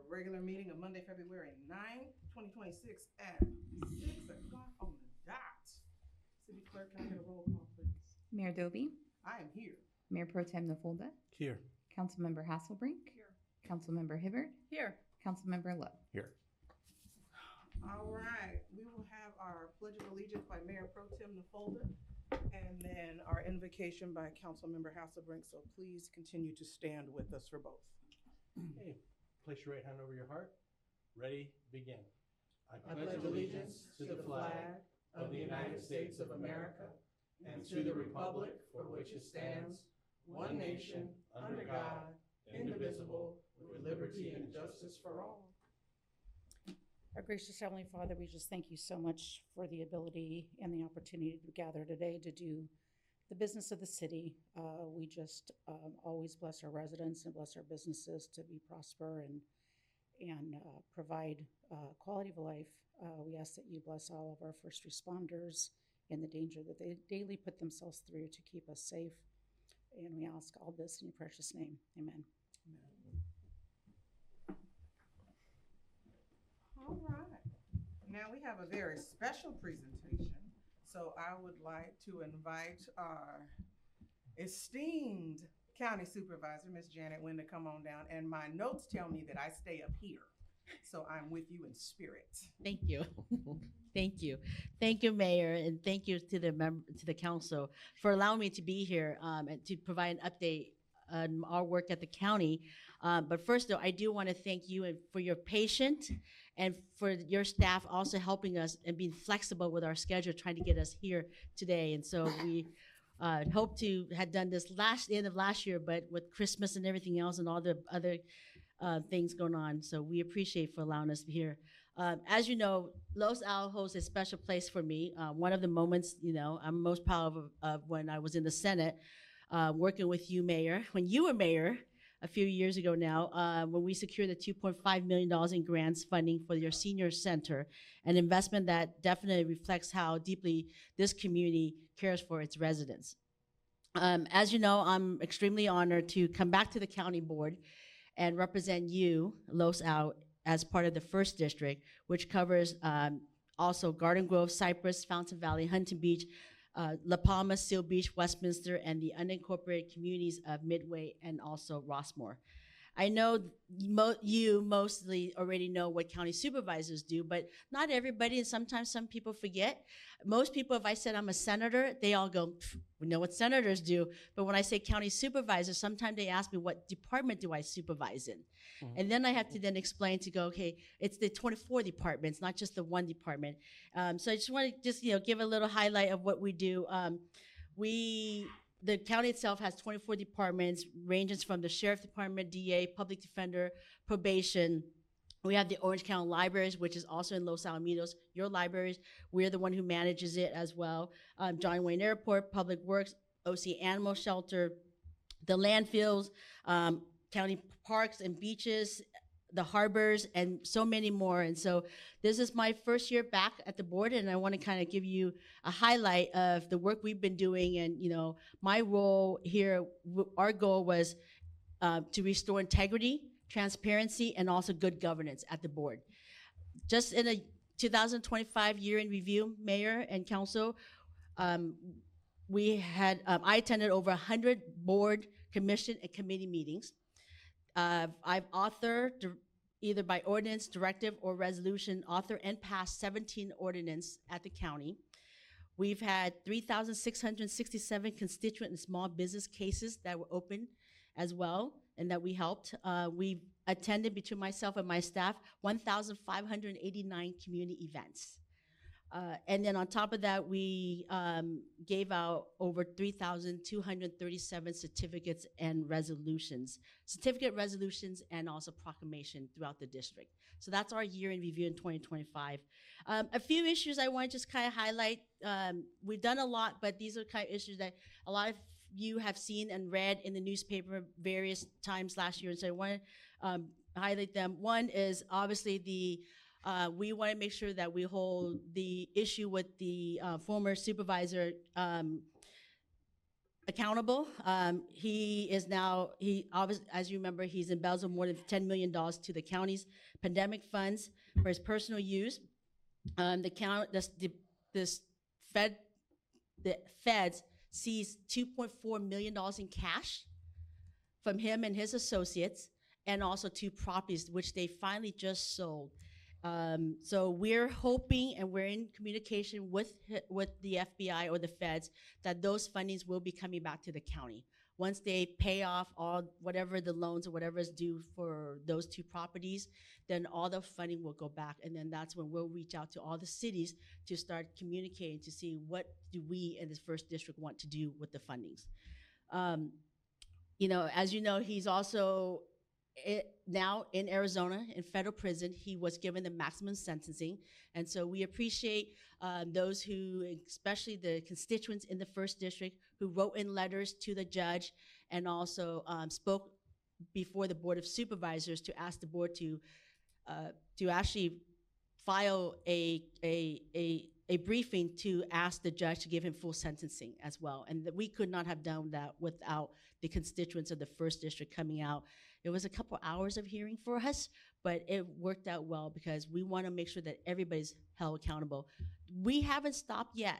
regular meeting of Monday, February 9th, 2026 at 6 o'clock on the dot. City Clerk, can I get a roll call, please? Mayor Doby, I am here. Mayor Pro Tem Nafolda, Here. Councilmember Hasselbrink, Here. Councilmember Hibbert, Here. Councilmember Lowe. Here. All right, we will have our Pledge of Allegiance by Mayor Pro Tem Nafolda, and then our invocation by Councilmember Hasselbrink, so please continue to stand with us for both. Okay, place your right hand over your heart. Ready, begin. I pledge allegiance to the flag of the United States of America and to the republic for which it stands, one nation, under God, indivisible, with liberty and justice for all. Our gracious Heavenly Father, we just thank you so much for the ability and the opportunity to gather today to do the business of the city. We just always bless our residents and bless our businesses to be prosper and provide quality of life. We ask that you bless all of our first responders and the danger that they daily put themselves through to keep us safe. And we ask all this in your precious name. Amen. All right, now we have a very special presentation. So I would like to invite our esteemed County Supervisor, Ms. Janet Wynn, to come on down. And my notes tell me that I stay up here. So I'm with you in spirit. Thank you. Thank you. Thank you, Mayor, and thank you to the council for allowing me to be here and to provide an update on our work at the county. But first, though, I do want to thank you for your patience and for your staff also helping us and being flexible with our schedule, trying to get us here today. And so we hope to have done this end of last year, but with Christmas and everything else and all the other things going on. So we appreciate for allowing us to be here. As you know, Los Al holds a special place for me. One of the moments, I'm most proud of when I was in the Senate, working with you, Mayor, when you were mayor a few years ago now, when we secured the $2.5 million in grants funding for your senior center, an investment that definitely reflects how deeply this community cares for its residents. As you know, I'm extremely honored to come back to the county board and represent you, Los Al, as part of the first district, which covers also Garden Grove, Cypress, Fountain Valley, Huntington Beach, La Palma, Seal Beach, Westminster, and the unincorporated communities of Midway and also Rossmore. I know you mostly already know what county supervisors do, but not everybody, and sometimes some people forget. Most people, if I said I'm a senator, they all go, we know what senators do. But when I say county supervisor, sometimes they ask me, what department do I supervise in? Mm-hmm. And then I have to then explain to go, okay, it's the 24 departments, not just the one department. So I just want to give a little highlight of what we do. The county itself has 24 departments, ranges from the sheriff department, DA, public defender, probation. We have the Orange County Libraries, which is also in Los Alamitos, your libraries. We're the one who manages it as well. John Wayne Airport, Public Works, OC Animal Shelter, the landfills, county parks and beaches, the harbors, and so many more. And so this is my first year back at the board, and I want to kind of give you a highlight of the work we've been doing. And, my role here, our goal was to restore integrity, transparency, and also good governance at the board. Just in a 2025 year in review, Mayor and Council, we had, I attended over 100 board, commission, and committee meetings. I've authored, either by ordinance, directive, or resolution, author and passed 17 ordinance at the county. We've had 3,667 constituent and small business cases that were open as well, and that we helped. We've attended, between myself and my staff, 1,589 community events. And then on top of that, we gave out over 3,237 certificate resolutions and also proclamation throughout the district. So that's our year in review in 2025. A few issues I want to just kind of highlight. We've done a lot, but these are kind of issues that a lot of you have seen and read in the newspaper various times last year, and so I want to highlight them. One is obviously we want to make sure that we hold the issue with the former supervisor accountable. He is now, as you remember, he's embezzled more than $10 million to the county's pandemic funds for his personal use. The feds seized $2.4 million in cash from him and his associates, and also 2 properties, which they finally just sold. So we're hoping, and we're in communication with the FBI or the feds, that those fundings will be coming back to the county. Once they pay off whatever the loans or whatever is due for those 2 properties, then all the funding will go back. And then that's when we'll reach out to all the cities to start communicating to see what do we in this first district want to do with the fundings. As you know, he's also now in Arizona in federal prison. He was given the maximum sentencing. And so we appreciate those who, especially the constituents in the first district, who wrote in letters to the judge and also spoke before the Board of Supervisors to ask the board to actually file a briefing to ask the judge to give him full sentencing as well. And that we could not have done that without the constituents of the first district coming out. It was a couple hours of hearing for us, but it worked out well because we want to make sure that everybody's held accountable. We haven't stopped yet.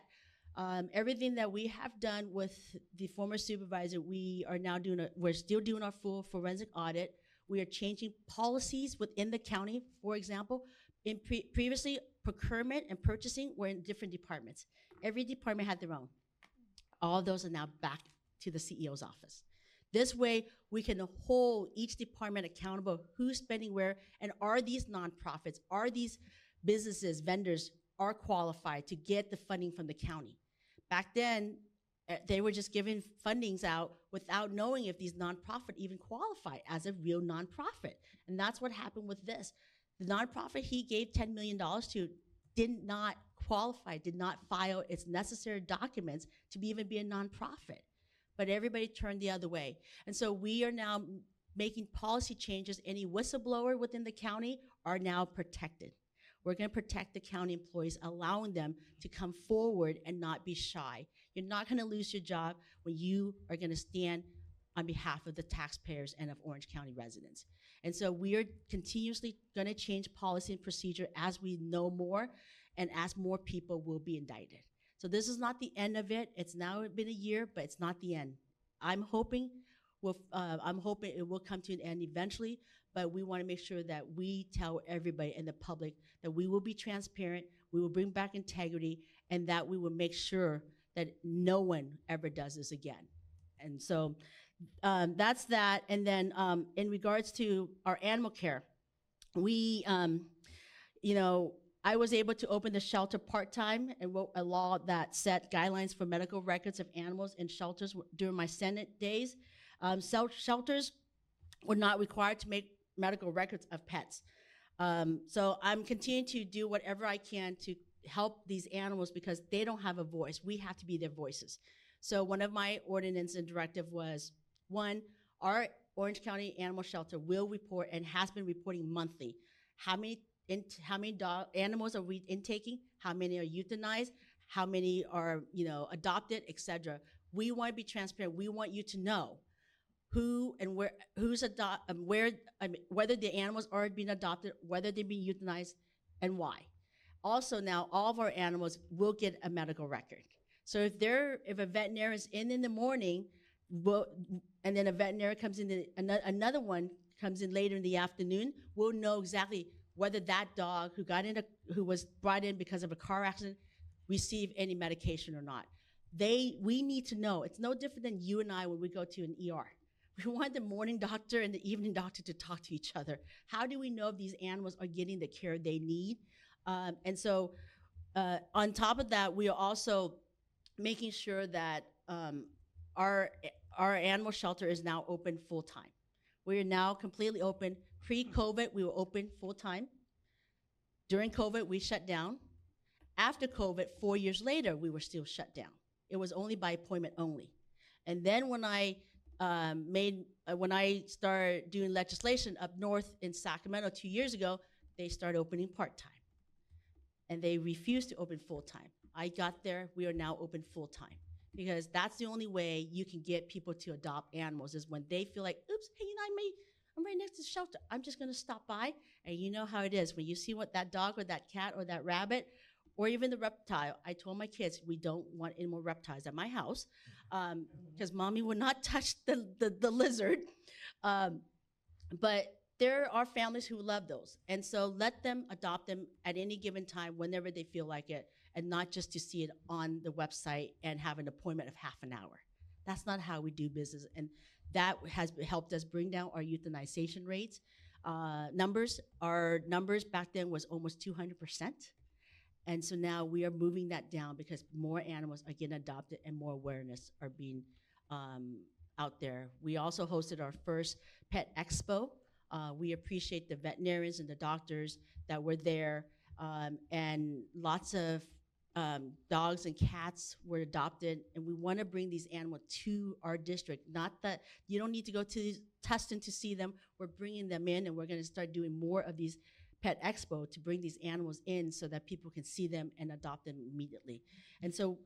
Everything that we have done with the former supervisor, we're still doing our full forensic audit. We are changing policies within the county. For example, previously, procurement and purchasing were in different departments. Every department had their own. All those are now back to the CEO's office. This way, we can hold each department accountable, who's spending where, and are these nonprofits, are these businesses, vendors, are qualified to get the funding from the county. Back then, they were just giving fundings out without knowing if these nonprofits even qualify as a real nonprofit. And that's what happened with this. The nonprofit he gave $10 million to did not qualify, did not file its necessary documents to even be a nonprofit. But everybody turned the other way. And so we are now making policy changes. Any whistleblower within the county are now protected. We're going to protect the county employees, allowing them to come forward and not be shy. You're not going to lose your job when you are going to stand on behalf of the taxpayers and of Orange County residents. And so we are continuously going to change policy and procedure as we know more and as more people will be indicted. So this is not the end of it. It's now been a year, but it's not the end. I'm hoping it will come to an end eventually, but we want to make sure that we tell everybody in the public that we will be transparent, we will bring back integrity, and that we will make sure that no one ever does this again. And so that's that. And then in regards to our animal care, we, I was able to open the shelter part-time and wrote a law that set guidelines for medical records of animals in shelters during my Senate days. Shelters were not required to make medical records of pets. So I'm continuing to do whatever I can to help these animals because they don't have a voice. We have to be their voices. So one of my ordinance and directive was, 1, our Orange County Animal Shelter will report and has been reporting monthly how many animals are we intaking, how many are euthanized, how many are adopted, etc. We want to be transparent. We want you to know who and where, whether the animals are being adopted, whether they're being euthanized, and why. Also now, all of our animals will get a medical record. So if a veterinarian is in the morning, and then a veterinarian comes in, another one comes in later in the afternoon, we'll know exactly whether that dog who was brought in because of a car accident received any medication or not. We need to know. It's no different than you and I when we go to an ER. We want the morning doctor and the evening doctor to talk to each other. How do we know if these animals are getting the care they need? And so on top of that, we are also making sure that our animal shelter is now open full-time. We are now completely open. Pre-COVID, we were open full-time. During COVID, we shut down. After COVID, 4 years later, we were still shut down. It was only by appointment only. And then when I started doing legislation up north in Sacramento 2 years ago, they started opening part-time. And they refused to open full-time. I got there, we are now open full-time. because that's the only way you can get people to adopt animals is when they feel like, oops, hey, I'm right next to the shelter. I'm just going to stop by. And you know how it is. When you see what that dog or that cat or that rabbit or even the reptile, I told my kids we don't want any more reptiles at my house because mommy would not touch the lizard. But there are families who love those. And so let them adopt them at any given time whenever they feel like it, and not just to see it on the website and have an appointment of half an hour. That's not how we do business. And that has helped us bring down our euthanization rates. Our numbers back then was almost 200%. And so now we are moving that down because more animals are getting adopted and more awareness are being out there. We also hosted our first pet expo. We appreciate the veterinarians and the doctors that were there, and lots of dogs and cats were adopted, and we want to bring these animals to our district. Not that you don't need to go to Tustin to see them. We're bringing them in, and we're going to start doing more of these pet expo to bring these animals in so that people can see them and adopt them immediately. And so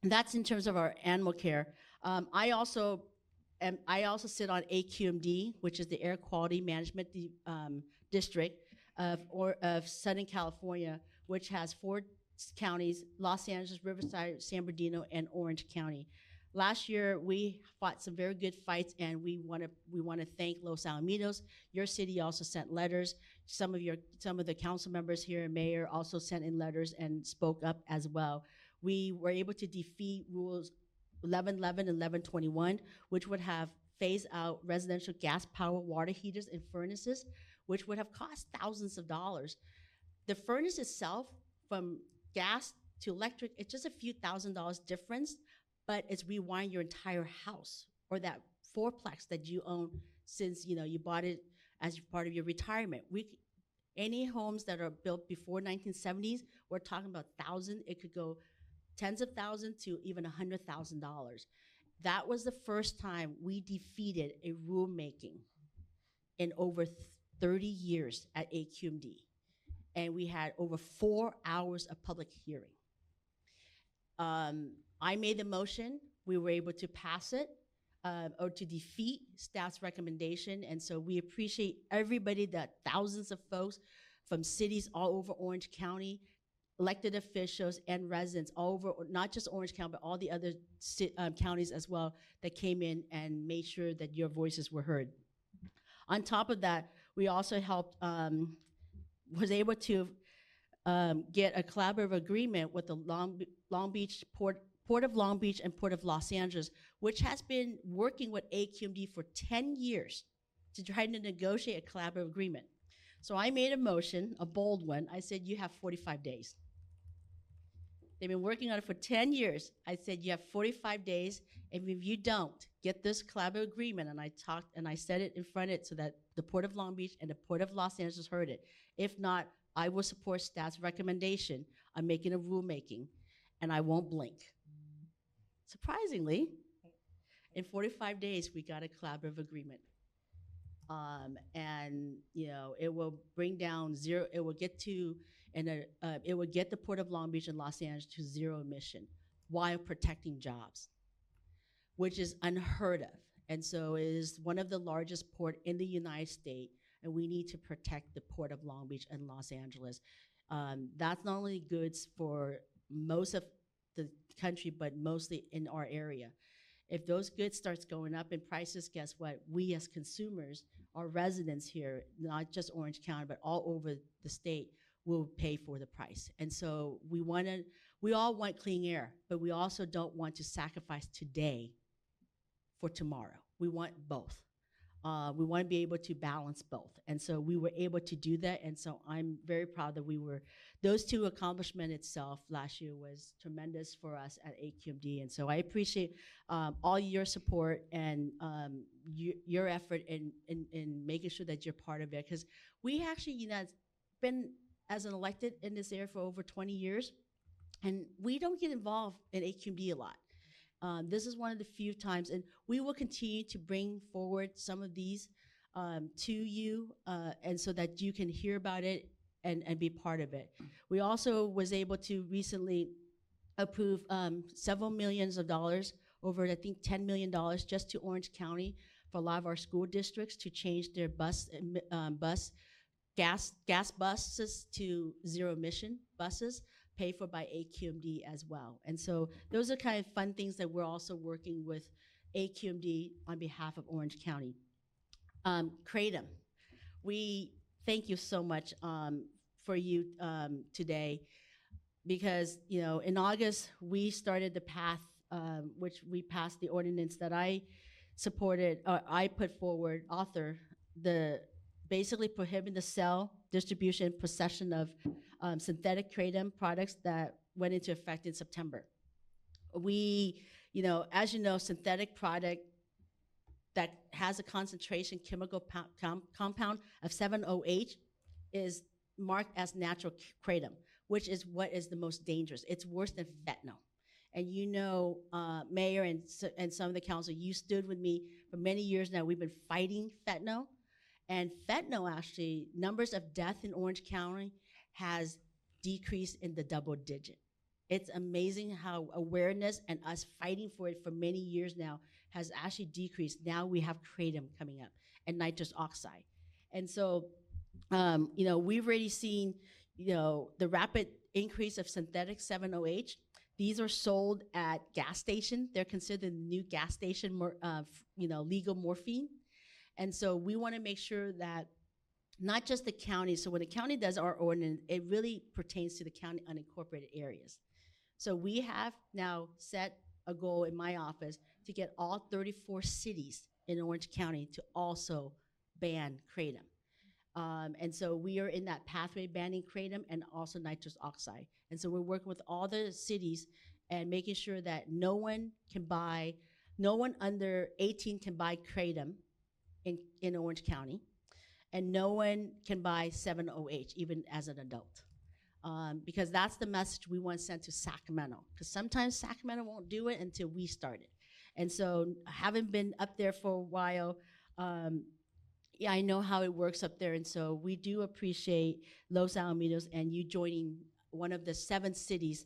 that's in terms of our animal care. I also sit on AQMD, which is the Air Quality Management District of Southern California, which has 4 counties: Los Angeles, Riverside, San Bernardino, and Orange County. Last year, we fought some very good fights, and we want to thank Los Alamitos. Your city also sent letters. Some of the council members here and mayor also sent in letters and spoke up as well. We were able to defeat rules 1111 and 1121, which would have phased out residential gas-powered water heaters and furnaces, which would have cost thousands of dollars. The furnace itself, from gas to electric, it's just a few $1,000s difference, but it's rewiring your entire house or that fourplex that you own since you bought it as part of your retirement. Any homes that are built before 1970s, we're talking about thousands. It could go tens of thousands to even $100,000. That was the first time we defeated a rulemaking in over 30 years at AQMD. And we had over 4 hours of public hearing. I made the motion. We were able to pass it or to defeat staff's recommendation. And so we appreciate everybody, that thousands of folks from cities all over Orange County, elected officials and residents all over, not just Orange County, but all the other counties as well, that came in and made sure that your voices were heard. On top of that, we also helped, was able to get a collaborative agreement with the Long Beach Port of Long Beach and Port of Los Angeles, which has been working with AQMD for 10 years to try to negotiate a collaborative agreement. So I made a motion, a bold one. I said, you have 45 days. They've been working on it for 10 years. I said, you have 45 days, and if you don't get this collaborative agreement, and I said it in front of it so that the Port of Long Beach and the Port of Los Angeles heard it. If not, I will support staff's recommendation on making a rulemaking, and I won't blink. Surprisingly, in 45 days, we got a collaborative agreement. And it will bring down zero. It will get it will get the Port of Long Beach and Los Angeles to zero emission while protecting jobs, which is unheard of. And so it is one of the largest ports in the United States, and we need to protect the Port of Long Beach and Los Angeles. That's not only goods for most of the country, but mostly in our area. If those goods starts going up in prices, guess what? We as consumers, our residents here, not just Orange County, but all over the state, will pay for the price. And so we all want clean air, but we also don't want to sacrifice today for tomorrow. We want both. We want to be able to balance both. And so we were able to do that. And so I'm very proud that those two accomplishments itself last year was tremendous for us at AQMD. And so I appreciate all your support and your effort in making sure that you're part of it. Because we actually, been as an elected in this area for over 20 years, and we don't get involved in AQMD a lot. This is one of the few times, and we will continue to bring forward some of these to you, and so that you can hear about it and be part of it. We also was able to recently approve several millions of dollars, over I think $10 million just to Orange County for a lot of our school districts to change their gas buses to zero emission buses, paid for by AQMD as well. And so those are kind of fun things that we're also working with AQMD on behalf of Orange County. Kratom, we thank you so much for you today, because in August we started the path, which we passed the ordinance that I supported, or I put forward, basically prohibiting the sale, distribution, possession of synthetic kratom products that went into effect in September. We, as you know, synthetic product that has a concentration chemical compound of 7-OH is marked as natural kratom, which is what is the most dangerous. It's worse than fentanyl. And Mayor and some of the council, you stood with me for many years now. We've been fighting fentanyl. And fentanyl, actually, numbers of death in Orange County has decreased in the double digit. It's amazing how awareness and us fighting for it for many years now has actually decreased. Now we have kratom coming up and nitrous oxide. And so, we've already seen, the rapid increase of synthetic 7-OH. These are sold at gas station. They're considered the new gas station, legal morphine. And so we want to make sure that not just the county, so when the county does our ordinance, it really pertains to the county unincorporated areas. So we have now set a goal in my office to get all 34 cities in Orange County to also ban kratom. And so we are in that pathway banning kratom and also nitrous oxide. And so we're working with all the cities and making sure that no one under 18 can buy kratom in Orange County, and no one can buy 7-OH even as an adult. Because that's the message we want sent to Sacramento. Because sometimes Sacramento won't do it until we start it. And so having been up there for a while, I know how it works up there. And so we do appreciate Los Alamitos and you joining one of the 7 cities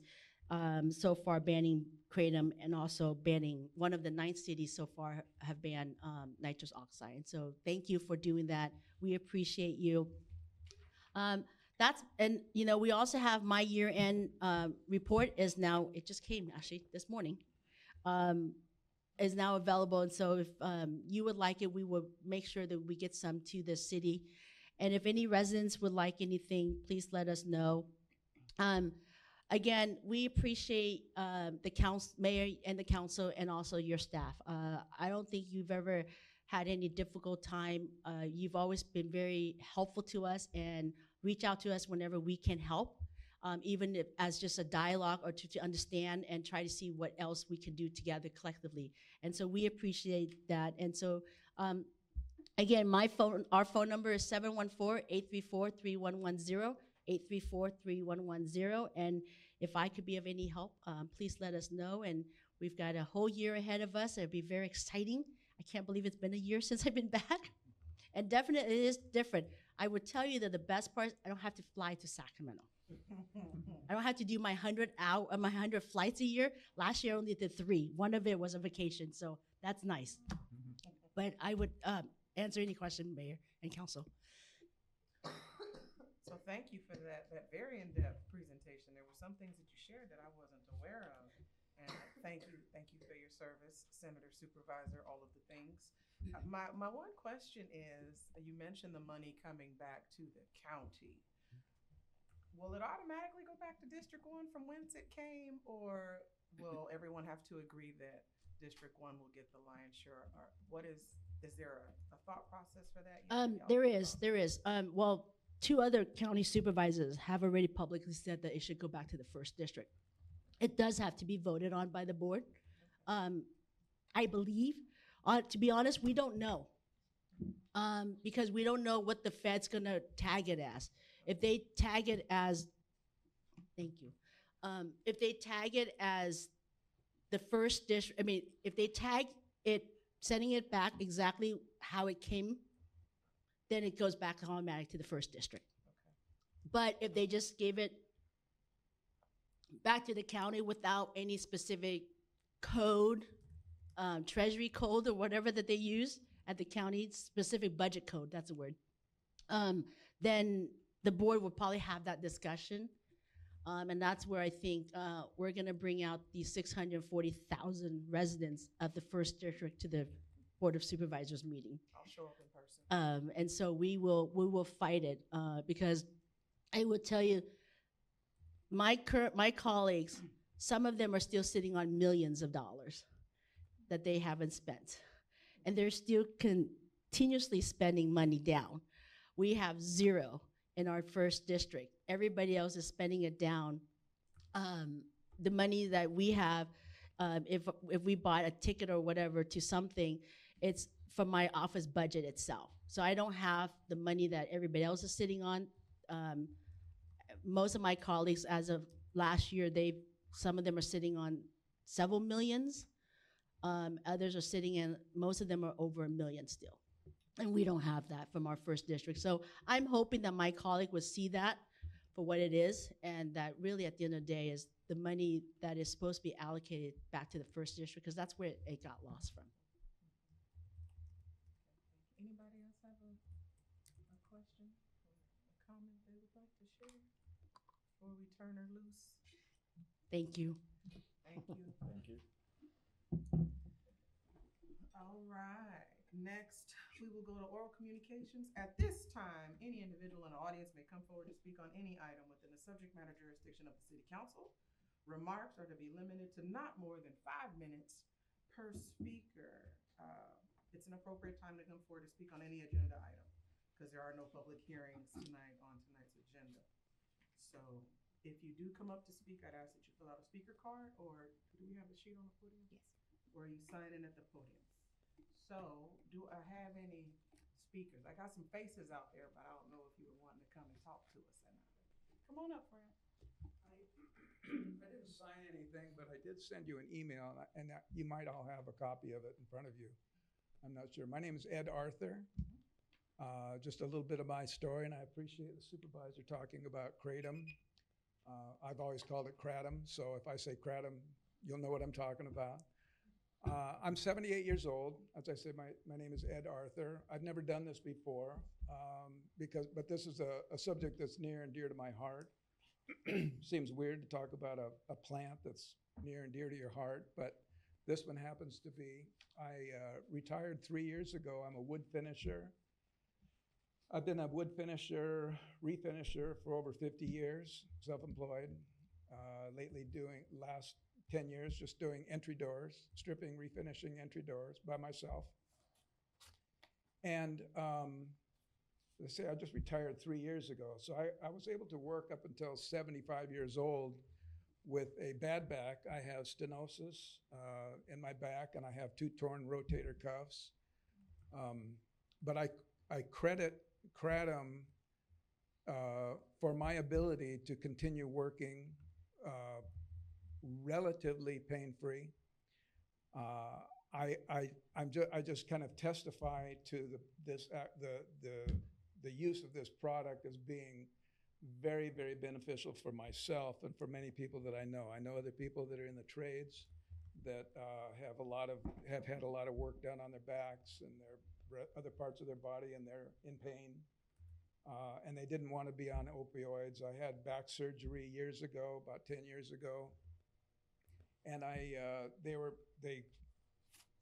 so far banning kratom, and also banning one of the 9 cities so far have banned nitrous oxide. And so thank you for doing that. We appreciate you. We also have my year-end report is now, it just came actually this morning, is now available. And so if you would like it, we will make sure that we get some to the city. And if any residents would like anything, please let us know. Again, we appreciate the mayor and the council and also your staff. I don't think you've ever had any difficult time. You've always been very helpful to us and reach out to us whenever we can help, even if as just a dialogue or to understand and try to see what else we can do together collectively. And so we appreciate that. And so again, our phone number is 714-834-3110. 834-3110. And if I could be of any help, please let us know. And we've got a whole year ahead of us. It'll be very exciting. I can't believe it's been a year since I've been back. And definitely it is different. I would tell you that the best part is I don't have to fly to Sacramento. I don't have to do my 100 flights a year. Last year I only did 3. One of it was a vacation, so that's nice. But I would answer any question, Mayor and Council. So thank you for that very in-depth presentation. There were some things that you shared that I wasn't aware of. And thank you for your service, Senator, Supervisor, all of the things. My one question is, you mentioned the money coming back to the county. Will it automatically go back to District 1 from whence it came, or will everyone have to agree that District 1 will get the lion's share? Or what is there a thought process for that? There is. Well, 2 other county supervisors have already publicly said that it should go back to the 1st district. It does have to be voted on by the board. I believe, to be honest, we don't know. Because we don't know what the Fed's gonna tag it as. If they tag it as, thank you. If they tag it as the 1st district, if they tag it, sending it back exactly how it came, then it goes back automatic to the 1st district. Okay. But if they just gave it back to the county without any specific code, treasury code or whatever that they use at the county, specific budget code, that's a word, then the board would probably have that discussion. And that's where I think we're gonna bring out these 640,000 residents of the first district to the Board of Supervisors meeting. I'll show up in person. And so we will fight it because I will tell you, my colleagues, some of them are still sitting on millions of dollars that they haven't spent, and they're still continuously spending money down. We have zero in our first district. Everybody else is spending it down. The money that we have, if we bought a ticket or whatever to something, it's from my office budget itself. So I don't have the money that everybody else is sitting on. Most of my colleagues, as of last year, some of them are sitting on several millions. Others are sitting in, most of them are over $1 million still. And we don't have that from our first district. So I'm hoping that my colleague would see that for what it is, and that really at the end of the day is the money that is supposed to be allocated back to the first district, because that's where it got lost from. Anybody else have a question or a comment they would like to share before we turn her loose? Thank you. Thank you. Thank you. All right. Next, we will go to oral communications. At this time, any individual in the audience may come forward to speak on any item within the subject matter jurisdiction of the City Council. Remarks are to be limited to not more than 5 minutes per speaker. It's an appropriate time to come forward to speak on any agenda item because there are no public hearings tonight on tonight's agenda. So if you do come up to speak, I'd ask that you fill out a speaker card, or do we have a sheet on the podium? Yes. Where you sign in at the podium. So do I have any speakers? I got some faces out there, but I don't know if you were wanting to come and talk to us or not. Come on up, Fran. I didn't sign anything, but I did send you an email, and you might all have a copy of it in front of you. I'm not sure. My name is Ed Arthur. Just a little bit of my story, and I appreciate the supervisor talking about Kratom. I've always called it Kratom, so if I say Kratom, you'll know what I'm talking about. I'm 78 years old. As I said, my name is Ed Arthur. I've never done this before, but this is a subject that's near and dear to my heart. Seems weird to talk about a plant that's near and dear to your heart, but this one happens to be. I retired 3 years ago. I'm a wood finisher. I've been a wood finisher, refinisher for over 50 years, self-employed. Lately last 10 years, just doing entry doors, stripping, refinishing entry doors by myself. And let's say I just retired 3 years ago. So I was able to work up until 75 years old with a bad back. I have stenosis in my back, and I have 2 torn rotator cuffs. But I credit Kratom for my ability to continue working relatively pain-free. I just kind of testify to the use of this product as being very, very beneficial for myself and for many people that I know. I know other people that are in the trades that have had a lot of work done on their backs and their other parts of their body, and they're in pain. And they didn't want to be on opioids. I had back surgery years ago, about 10 years ago. And they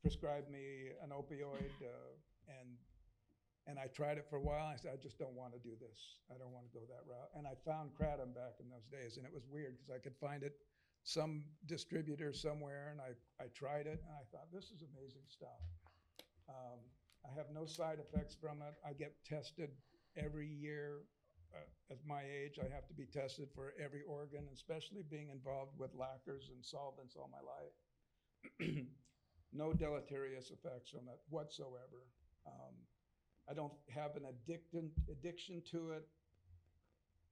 prescribed me an opioid, and I tried it for a while. I said, I just don't want to do this. I don't want to go that route. And I found Kratom back in those days, and it was weird because I could find it, some distributor somewhere, and I tried it, and I thought, this is amazing stuff. I have no side effects from it. I get tested every year. At my age, I have to be tested for every organ, especially being involved with lacquers and solvents all my life. No deleterious effects from it whatsoever. I don't have an addiction to it,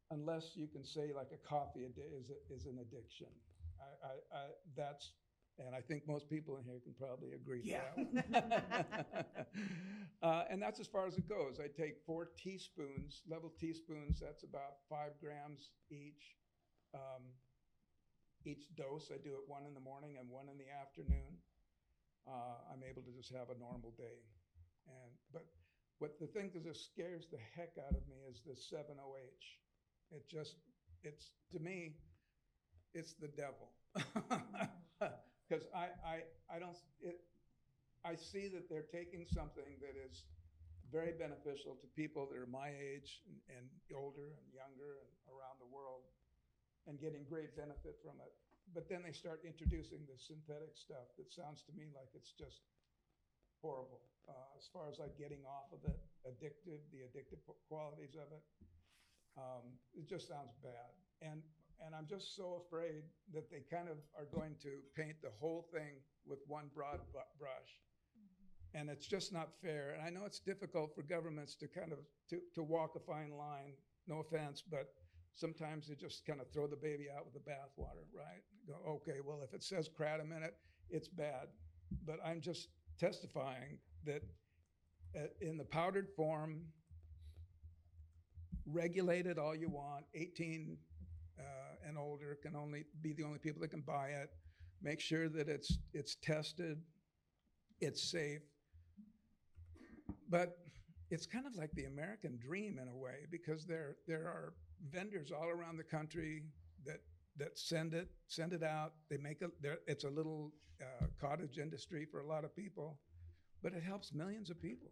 unless you can say like a coffee a day is an addiction. And I think most people in here can probably agree to that one. And that's as far as it goes. I take 4 teaspoons, level teaspoons, that's about 5 grams each. each dose, I do it 1 in the morning and 1 in the afternoon. I'm able to just have a normal day. But what the thing that just scares the heck out of me is the 7-OH. It's to me, it's the devil. Because I see that they're taking something that is very beneficial to people that are my age and older and younger and around the world and getting great benefit from it. But then they start introducing the synthetic stuff that sounds to me like it's just horrible. As far as like getting off of it, the addictive qualities of it, it just sounds bad. And I'm just so afraid that they kind of are going to paint the whole thing with one broad brush. And it's just not fair. And I know it's difficult for governments to kind of to walk a fine line, no offense, but sometimes they just kind of throw the baby out with the bathwater, right? Go, okay, well, if it says kratom in it, it's bad. But I'm just testifying that in the powdered form, regulate it all you want, 18 and older can only be the only people that can buy it. Make sure that it's tested, it's safe. But it's kind of like the American dream in a way, because there are vendors all around the country that send it out. They make it's a little cottage industry for a lot of people, but it helps millions of people.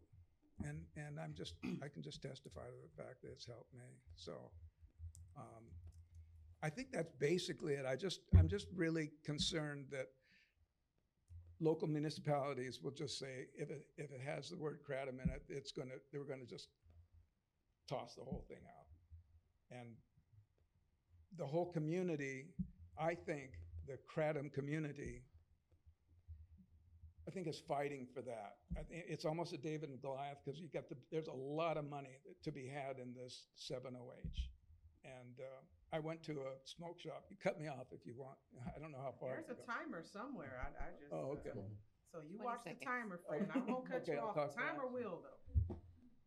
And I can just testify to the fact that it's helped me. So I think that's basically it. I'm just really concerned that local municipalities will just say, if it has the word kratom in it, they're gonna just toss the whole thing out. And the whole community, I think the kratom community, I think is fighting for that. I think it's almost a David and Goliath, because there's a lot of money to be had in this 7-OH. And I went to a smoke shop. You cut me off if you want. I don't know how far. There's a timer somewhere. I just. Oh, okay. So you 20 watch the seconds. timer, friend. I won't cut Okay, you I'll off. talk Timer fast. will, though.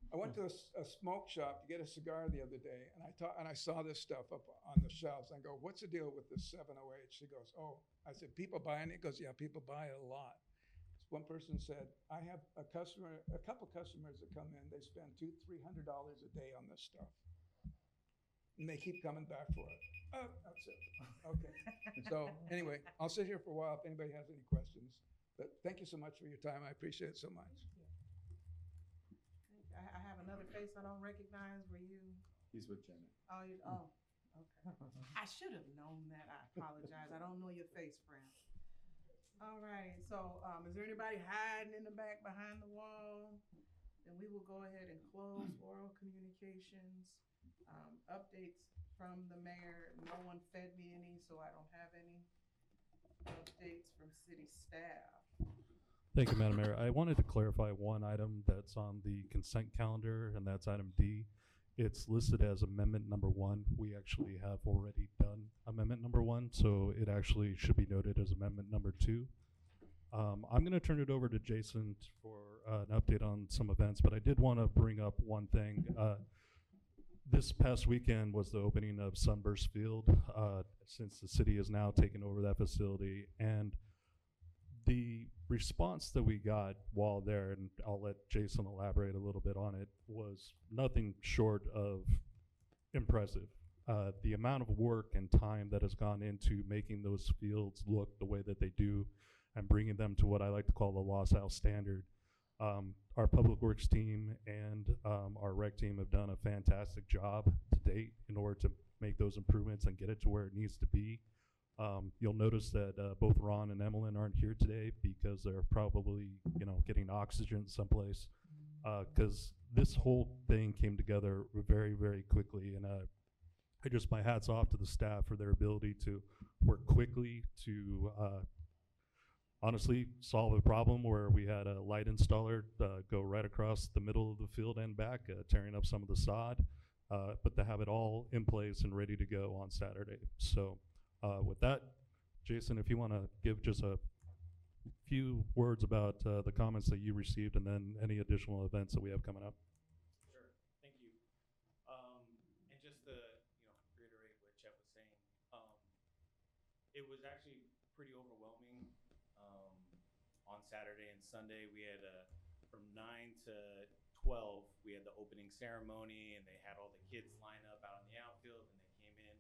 I went to a smoke shop to get a cigar the other day, and I saw this stuff up on the shelves. I go, "What's the deal with this 7-OH?" She goes, "Oh," I said, "People buying it?" He goes, "Yeah, people buy it a lot." One person said, "I have a couple customers that come in. They spend $200-300 a day on this stuff, and they keep coming back for it." Oh, that's it. Okay. So anyway, I'll sit here for a while if anybody has any questions. But thank you so much for your time. I appreciate it so much. I have another face I don't recognize. Were you? He's with Janet. Oh, okay. I should have known that. I apologize. I don't know your face, friend. All right. So, is there anybody hiding in the back behind the wall? Then we will go ahead and close oral communications. Updates from the mayor. No one fed me any, so I don't have any updates from city staff. Thank you, Madam Mayor. I wanted to clarify one item that's on the consent calendar, and that's item D. It's listed as amendment number 1. We actually have already done amendment number 1, so it actually should be noted as amendment number 2. I'm going to turn it over to Jason for an update on some events, but I did want to bring up one thing. This past weekend was the opening of Sunburst Field, since the city has now taken over that facility, and the response that we got while there, and I'll let Jason elaborate a little bit on it, was nothing short of impressive. The amount of work and time that has gone into making those fields look the way that they do and bringing them to what I like to call the Los Al standard. Our public works team and our rec team have done a fantastic job to date in order to make those improvements and get it to where it needs to be. You'll notice that both Ron and Emmeline aren't here today because they're probably, getting oxygen someplace. Because this whole thing came together very, very quickly, and my hat's off to the staff for their ability to work quickly to honestly solve a problem where we had a light installer go right across the middle of the field and back, tearing up some of the sod, but to have it all in place and ready to go on Saturday. So. With that, Jason, if you want to give just a few words about the comments that you received and then any additional events that we have coming up. Sure, thank you. And just to reiterate what Chet was saying, it was Saturday and Sunday. We had from 9 to 12, we had the opening ceremony, and they had all the kids line up out in the outfield, and they came in.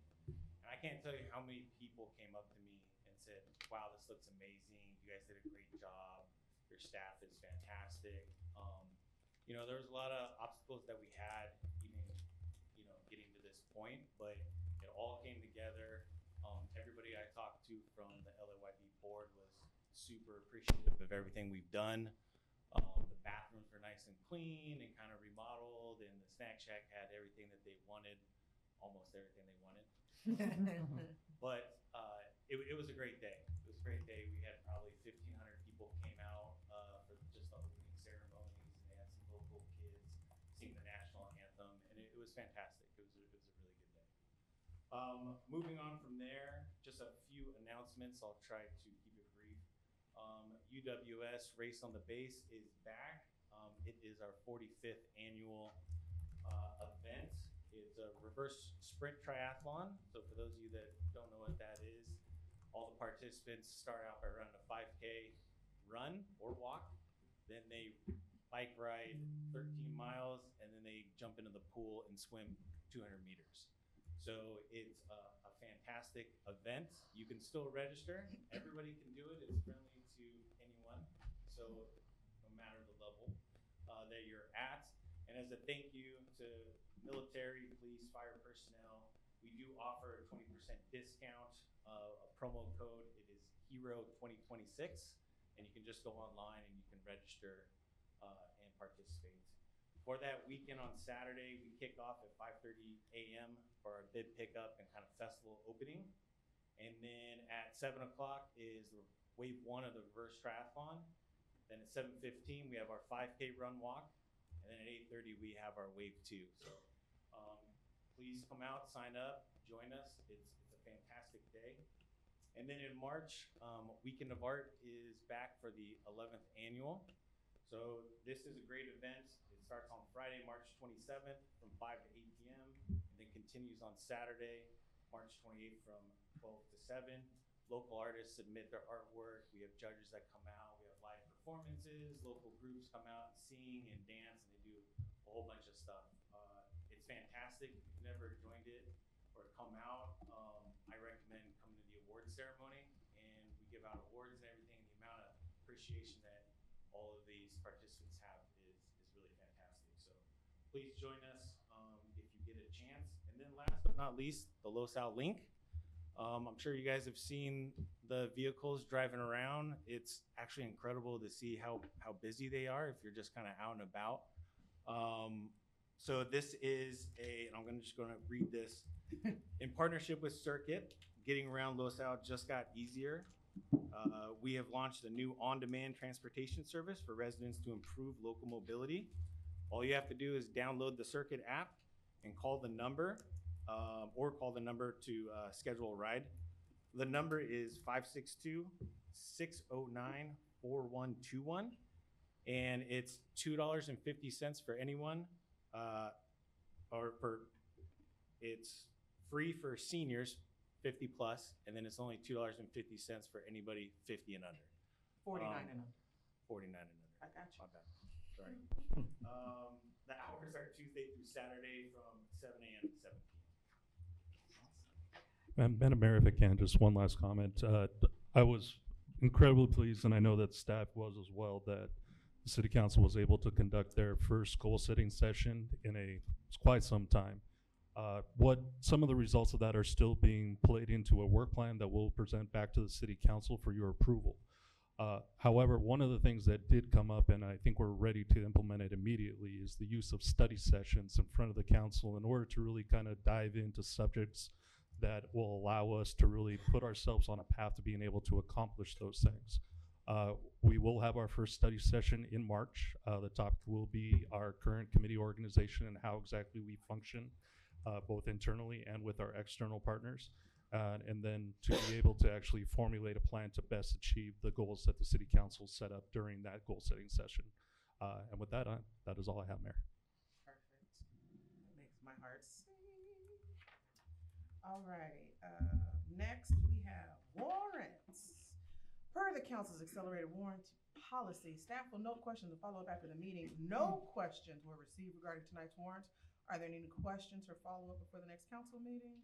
And I can't tell you how many people came up to me and said, "Wow, this looks amazing. You guys did a great job. Your staff is fantastic." You know, there was a lot of obstacles that we had, even, you know, getting to this point, but it all came together. Everybody I talked to from the LAYB board was super appreciative of everything we've done. The bathrooms were nice and clean and kind of remodeled, and the snack shack had everything that they wanted, almost everything they wanted. But it was a great day. It was a great day. We had probably 1,500 people came out for just the opening ceremonies, and they had some local kids sing the national anthem, and it was fantastic. It was a really good day. Moving on from there, just a few announcements. I'll try to keep it brief. UWS Race on the Base is back. It is our 45th annual event. It's a reverse sprint triathlon. So for those of you that don't know what that is, all the participants start out by running a 5K run or walk. Then they bike ride 13 miles, and then they jump into the pool and swim 200 meters. So it's a fantastic event. You can still register. Everybody can do it. It's friendly to anyone. So no matter the level that you're at. And as a thank you to military, police, fire personnel, we do offer a 20% discount, a promo code. It is HERO2026, and you can just go online and you can register and participate. For that weekend on Saturday, we kick off at 5:30 a.m. for our bid pickup and kind of festival opening. And then at 7 o'clock is wave 1 of the reverse triathlon. Then at 7:15, we have our 5K run walk. And then at 8:30, we have our wave 2. So please come out, sign up, join us. It's a fantastic day. And then in March, Weekend of Art is back for the 11th annual. So this is a great event. It starts on Friday, March 27th from 5 to 8 p.m. and then continues on Saturday, March 28th from 12 to 7. Local artists submit their artwork. We have judges that come out. We have live performances. Local groups come out and sing and dance, and they do a whole bunch of stuff. It's fantastic. If you've never joined it or come out, I recommend coming to the awards ceremony, and we give out awards and everything. The amount of appreciation that all of these participants have is really fantastic. So please join us if you get a chance. And then last but not least, the LosAl link. I'm sure you guys have seen the vehicles driving around. It's actually incredible to see how busy they are if you're just kind of out and about. So this is and I'm just going to read this. In partnership with Circuit, getting around LosAl just got easier. We have launched a new on-demand transportation service for residents to improve local mobility. All you have to do is download the Circuit app and call the number, or call the number to schedule a ride. The number is 562-609-4121, and it's $2.50 for anyone, it's free for seniors 50 plus, and then it's only $2.50 for anybody 50 and under. 49 and under. 49 and under. I got you. My bad. Sorry. The hours are Tuesday through Saturday from 7 a.m. to 7 p.m. Madam Mayor, if I can, just one last comment. I was incredibly pleased, and I know that staff was as well, that the City Council was able to conduct their first goal-setting session in quite some time. What some of the results of that are still being played into a work plan that we'll present back to the City Council for your approval. However, one of the things that did come up, and I think we're ready to implement it immediately, is the use of study sessions in front of the council in order to really kind of dive into subjects that will allow us to really put ourselves on a path to being able to accomplish those things. We will have our first study session in March. The topic will be our current committee organization and how exactly we function, both internally and with our external partners. And then to be able to actually formulate a plan to best achieve the goals that the City Council set up during that goal-setting session. And with that, that is all I have, Mayor. Perfect. That makes my heart sing. All righty. Next, we have warrants. Per the council's accelerated warrant policy. Staff will note questions and follow up after the meeting. No questions were received regarding tonight's warrants. Are there any questions or follow-up before the next council meeting?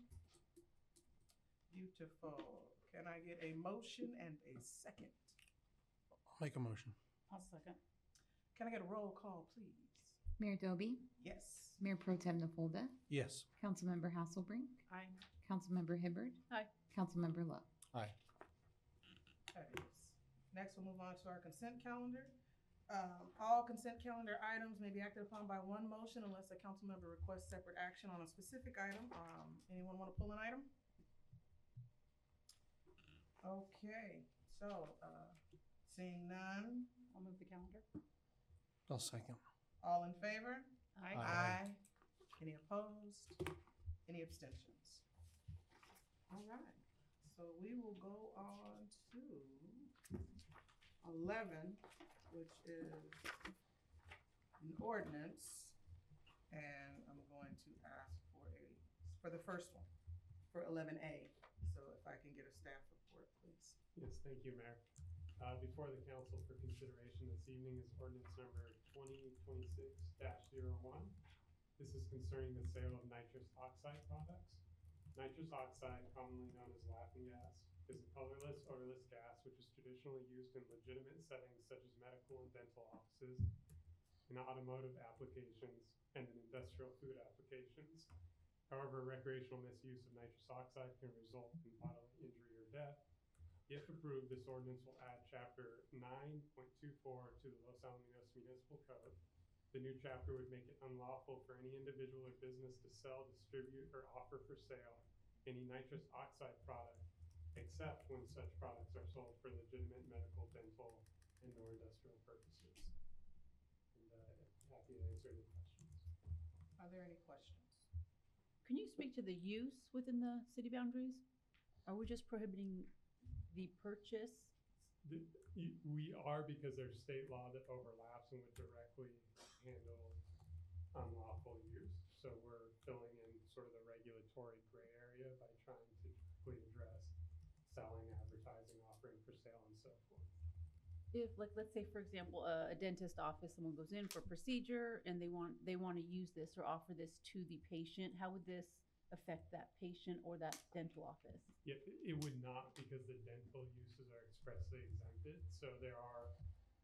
Beautiful. Can I get a motion and a second? I'll make a motion. I'll second. Can I get a roll call, please? Mayor Doby, Yes. Mayor Pro Tem Nafolda, Yes. Councilmember Hasselbrink, Aye. Councilmember Hibbert. Aye. Councilmember Lowe. Aye. Fabulous. Next, we'll move on to our consent calendar. All consent calendar items may be acted upon by one motion unless a council member requests separate action on a specific item. Anyone want to pull an item? Okay, so, seeing none, I'll move the calendar. I'll second. all in favor? Aye. Aye. Any opposed? Any abstentions? All right, so we will go on to 11, which is an ordinance. And I'm going to ask for the first one, for 11A. So if I can get a staff report, please. Yes, thank you, Mayor. Before the council for consideration this evening is ordinance number 2026-01. This is concerning the sale of nitrous oxide products. Nitrous oxide, commonly known as laughing gas, is a colorless, odorless gas which is traditionally used in legitimate settings such as medical and dental offices, in automotive applications, and in industrial food applications. However, recreational misuse of nitrous oxide can result in bodily injury or death. If approved, this ordinance will add chapter 9.24 to the Los Alamitos Municipal Code. The new chapter would make it unlawful for any individual or business to sell, distribute, or offer for sale any nitrous oxide product, except when such products are sold for legitimate medical, dental, and/or industrial purposes. And happy to answer any questions. Are there any questions? Can you speak to the use within the city boundaries? Are we just prohibiting the purchase? We are, because there's state law that overlaps and would directly handle unlawful use. So we're filling in sort of the regulatory gray area by trying to directly address selling, advertising, offering for sale, and so forth. If, like, let's say, for example, a dentist office, someone goes in for a procedure and they want to use this or offer this to the patient, how would this affect that patient or that dental office? Yeah, it would not, because the dental uses are expressly exempted. So there are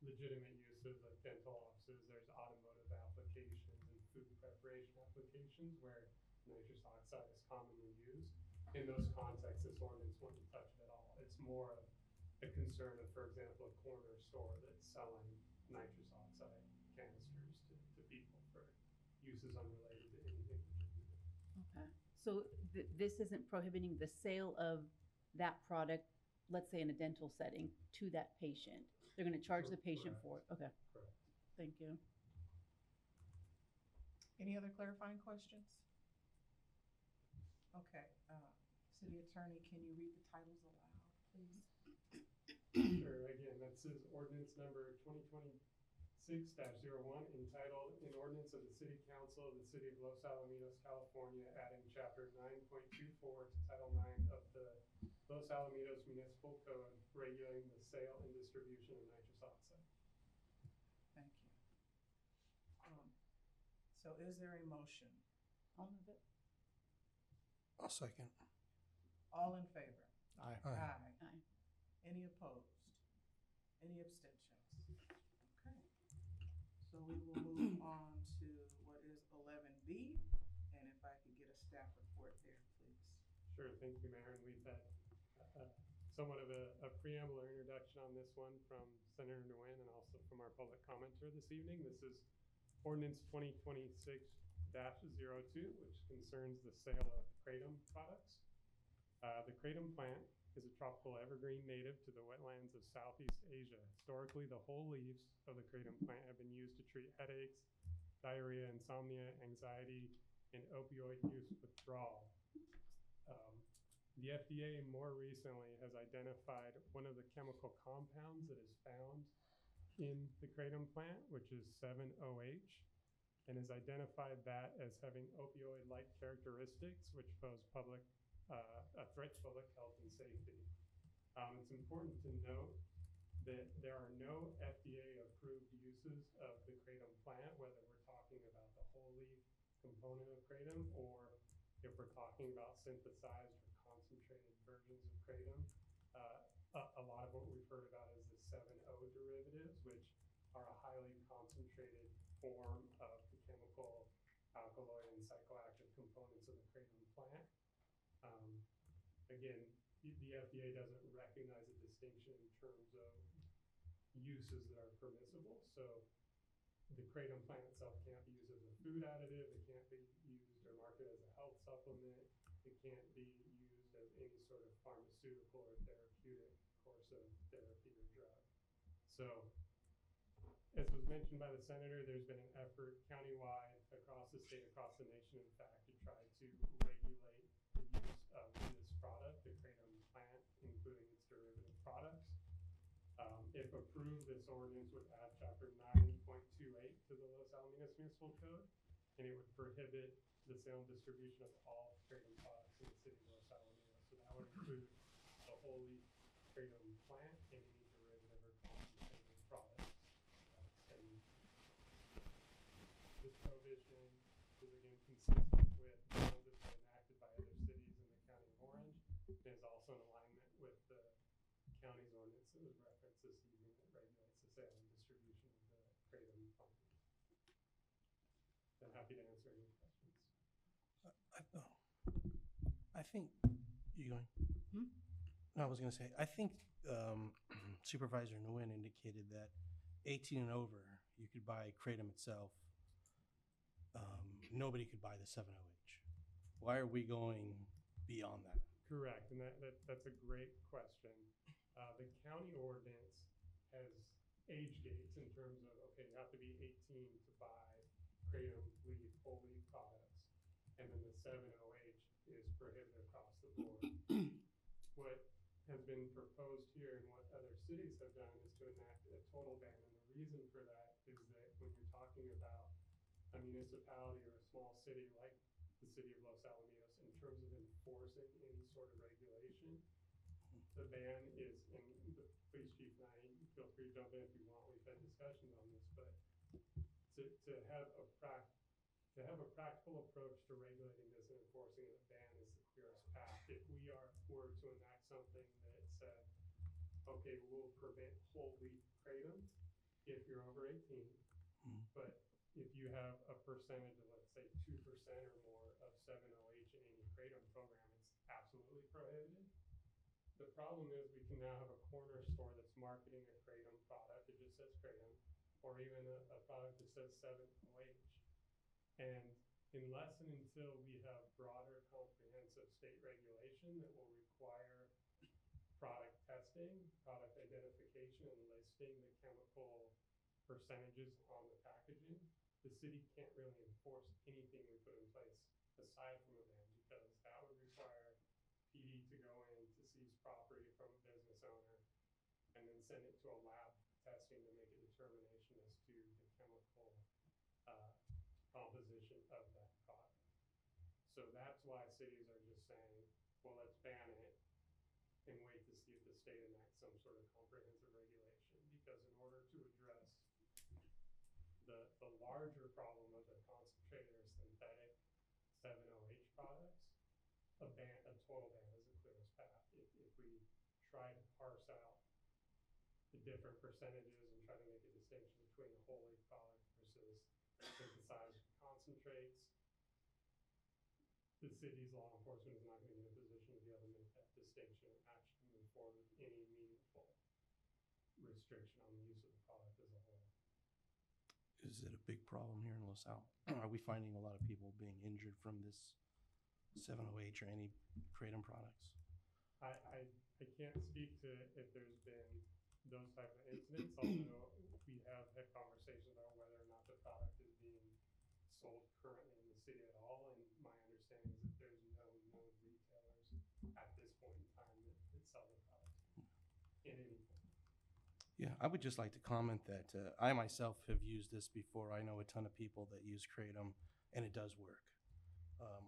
legitimate uses like dental offices, there's automotive applications and food preparation applications where nitrous oxide is commonly used. In those contexts, this ordinance wouldn't touch it at all. It's more of a concern of, for example, a corner store that's selling nitrous oxide canisters to people for uses unrelated to anything that they're doing. Okay. So this isn't prohibiting the sale of that product, let's say in a dental setting, to that patient. They're going to charge the patient for it. Okay. Correct. Thank you. Any other clarifying questions? Okay, City Attorney, can you read the titles aloud, please? Sure, again, this is ordinance number 2026-01, entitled, "An Ordinance of the City Council of the City of Los Alamitos, California, adding chapter 9.24 to Title 9 of the Los Alamitos Municipal Code, regulating the sale and distribution of nitrous oxide." Thank you. So is there a motion? I'll move it. I'll second. All in favor? Aye. Aye. Aye. Any opposed? Any abstentions? Okay. So we will move on to what is 11B, and if I could get a staff report there, please. Sure, thank you, Mayor. And we've had somewhat of a preamble or introduction on this one from Senator Nguyen and also from our public commenter this evening. This is ordinance 2026-02, which concerns the sale of kratom products. The kratom plant is a tropical evergreen native to the wetlands of Southeast Asia. Historically, the whole leaves of the kratom plant have been used to treat headaches, diarrhea, insomnia, anxiety, and opioid use withdrawal. The FDA more recently has identified one of the chemical compounds that is found in the kratom plant, which is 7-OH, and has identified that as having opioid-like characteristics, which pose a threat to public health and safety. It's important to note that there are no FDA-approved uses of the kratom plant, whether we're talking about the whole leaf component of kratom or if we're talking about synthesized or concentrated versions of kratom. A lot of what we've heard about is the 7-O derivatives, which are a highly concentrated form of the chemical alkaloid and psychoactive components of the kratom plant. Again, the FDA doesn't recognize a distinction in terms of uses that are permissible. So the kratom plant itself can't be used as a food additive. It can't be used or marketed as a health supplement. It can't be used as any sort of pharmaceutical or therapeutic course of therapy or drug. So, as was mentioned by the senator, there's been an effort countywide across the state, across the nation, in fact, to try to regulate the use of this product, the kratom plant, including its derivative products. If approved, this ordinance would add Chapter 9.28 to the Los Alamitos Municipal Code, and it would prohibit the sale and distribution of all kratom products in the city of Los Alamitos. So that would include the whole leaf kratom plant and any derivative or concentrated products. And this prohibition is again consistent with the ones that have been enacted by other cities in the county of Orange, and is also in alignment with the county's ordinance that was referenced this evening that regulates the sale and distribution of the kratom plant. I'm happy to answer any questions. I think you going? No, I was going to say, I think Supervisor Nguyen indicated that 18 and over, you could buy kratom itself. Nobody could buy the 7-OH. Why are we going beyond that? Correct, and that's a great question. The county ordinance has age gates in terms of, okay, you have to be 18 to buy kratom leaf, whole leaf products, and then the 7-OH is prohibited across the board. What has been proposed here and what other cities have done is to enact a total ban, and the reason for that is that when you're talking about a municipality or a small city like the city of Los Alamitos, in terms of enforcing any sort of regulation, the ban is, and the police chief and I, feel free to jump in if you want, we've had discussions on this, but to have a practical approach to regulating this and enforcing a ban is the clearest path. If we were to enact something that said, okay, we'll prevent whole leaf kratom if you're over 18, but if you have a percentage of, let's say, 2% or more of 7-OH in any kratom program, it's absolutely prohibited. The problem is we can now have a corner store that's marketing a kratom product, it just says kratom, or even a product that says 7-OH. And unless and until we have broader comprehensive state regulation that will require product testing, product identification, and listing the chemical percentages on the packaging, the city can't really enforce anything we put in place aside from a ban, because that would require PD to go in to seize property from a business owner and then send it to a lab testing to make a determination as to the chemical composition of that product. So that's why cities are just saying, well, let's ban it and wait to see if the state enacts some sort of comprehensive regulation, because in order to address the larger problem of the concentrated or synthetic 7-OH products, a total ban is the clearest path. If we try to parse out the different percentages and try to make a distinction between a whole leaf product versus synthesized concentrates, the city's law enforcement is not going to be in a position to be able to make that distinction and actually move forward with any meaningful restriction on the use of the product as a whole. Is it a big problem here in Los Al? Are we finding a lot of people being injured from this 7-OH or any kratom products? I can't speak to if there's been those type of incidents, although we have had conversations about whether or not the product is being sold currently in the city at all, and my understanding is that there's no known retailers at this point in time that sell the product in any form. Yeah, I would just like to comment that I myself have used this before. I know a ton of people that use kratom, and it does work.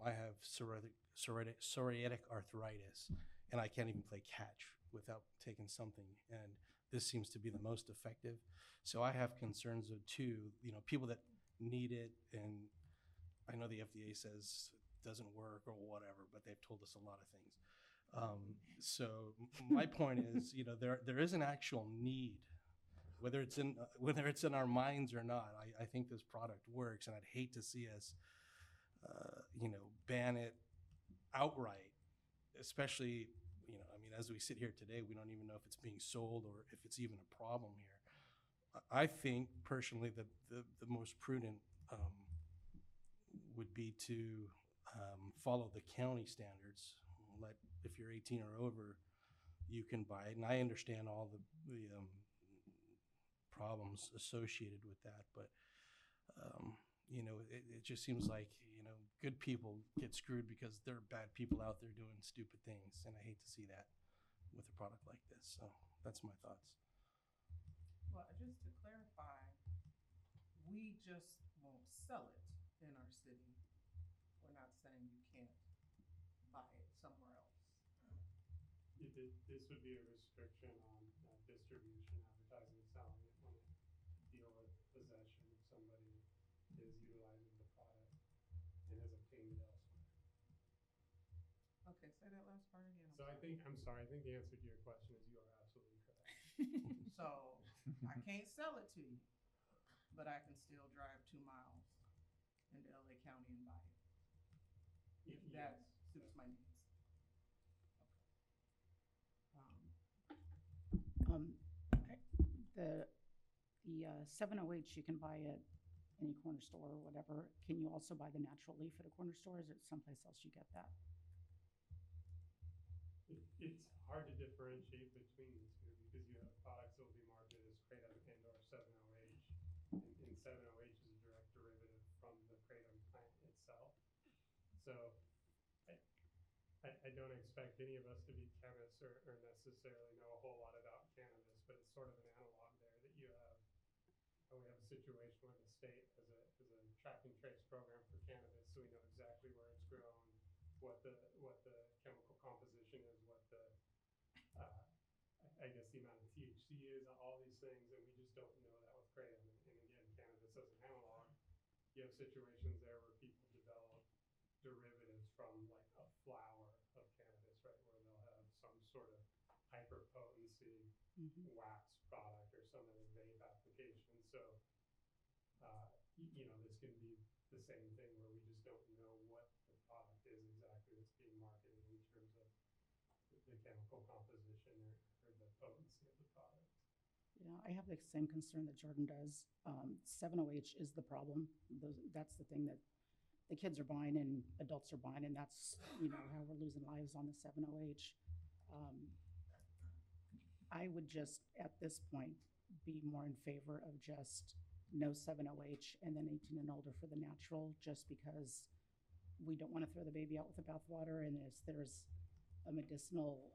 I have psoriatic arthritis, and I can't even play catch without taking something. And this seems to be the most effective. So I have concerns of too, people that need it, and I know the FDA says it doesn't work or whatever, but they've told us a lot of things. So my point is, there is an actual need, whether it's in our minds or not. I think this product works, and I'd hate to see us, ban it outright, especially, as we sit here today, we don't even know if it's being sold or if it's even a problem here. I think personally that the most prudent would be to follow the county standards. If you're 18 or over, you can buy it, and I understand all the problems associated with that, but it just seems like good people get screwed because there are bad people out there doing stupid things, and I hate to see that with a product like this. So that's my thoughts. Well, just to clarify, we just won't sell it in our city. We're not saying you can't buy it somewhere else. This would be a restriction on distribution, advertising, selling it when it deal with possession if somebody is utilizing the product and has obtained it elsewhere. Okay, say that last part again. So I think the answer to your question is you are absolutely correct. So I can't sell it to you, but I can still drive 2 miles into LA County and buy it. If that suits my needs. The 708 you can buy at any corner store or whatever. Can you also buy the natural leaf at a corner store? Or is it someplace else you get that? It's hard to differentiate between the two because you have products that will be marketed as kratom and or 7-OH. And 7-OH is a direct derivative from the kratom plant itself. So I don't expect any of us to be chemists or necessarily know a whole lot about cannabis, but it's sort of an analog there that you have. We have a situation where the state has a track and trace program for cannabis, so we know exactly where it's grown, what the chemical composition is, what the I guess the amount of THC is, all these things, and we just don't know that with kratom. And again, cannabis as an analog, you have situations there where people develop derivatives from like a flower of cannabis, right, where they'll have some sort of hyper potency wax product or some other vape application. So this can be the same thing where we just don't know what the product is exactly that's being marketed in terms of the chemical composition or the potency of the product. Yeah, I have the same concern that Jordan does. 7-OH is the problem. That's the thing that the kids are buying and adults are buying, and that's how we're losing lives on the 7-OH. I would just at this point be more in favor of just no 7-OH and then 18 and older for the natural, just because we don't want to throw the baby out with the bathwater, and there's a medicinal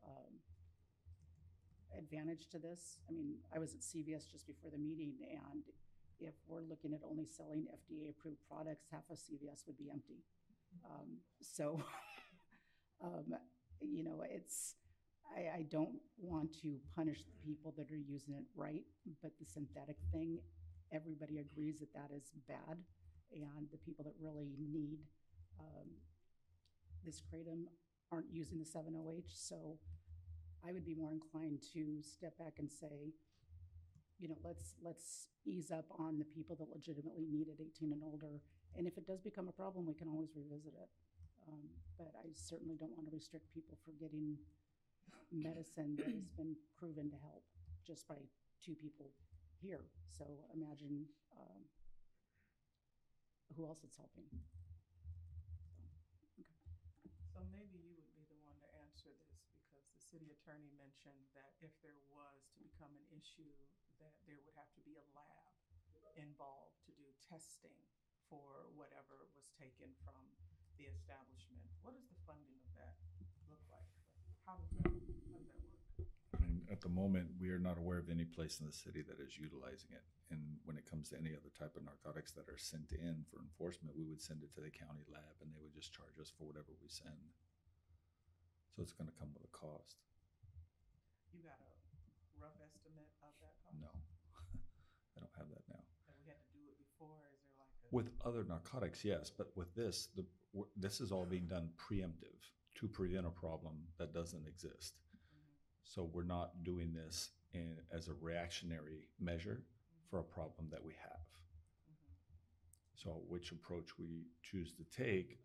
advantage to this. I mean, I was at CVS just before the meeting, and if we're looking at only selling FDA-approved products, half of CVS would be empty. I don't want to punish the people that are using it right, but the synthetic thing, everybody agrees that is bad, and the people that really need this kratom aren't using the 7-OH. So I would be more inclined to step back and say, let's ease up on the people that legitimately need it, 18 and older. And if it does become a problem, we can always revisit it. But I certainly don't want to restrict people from getting medicine that has been proven to help just by 2 people here. So imagine who else it's helping. So maybe you would be the one to answer this, because the city attorney mentioned that if there was to become an issue, that there would have to be a lab involved to do testing for whatever was taken from the establishment. What does the funding of that look like? How does that work? I mean, at the moment, we are not aware of any place in the city that is utilizing it. And when it comes to any other type of narcotics that are sent in for enforcement, we would send it to the county lab, and they would just charge us for whatever we send. So it's going to come with a cost. You got a rough estimate of that cost? No, I don't have that now. That we had to do it before, is there like a? With other narcotics, yes, but with this, this is all being done preemptive to prevent a problem that doesn't exist. So we're not doing this as a reactionary measure for a problem that we have. So which approach we choose to take,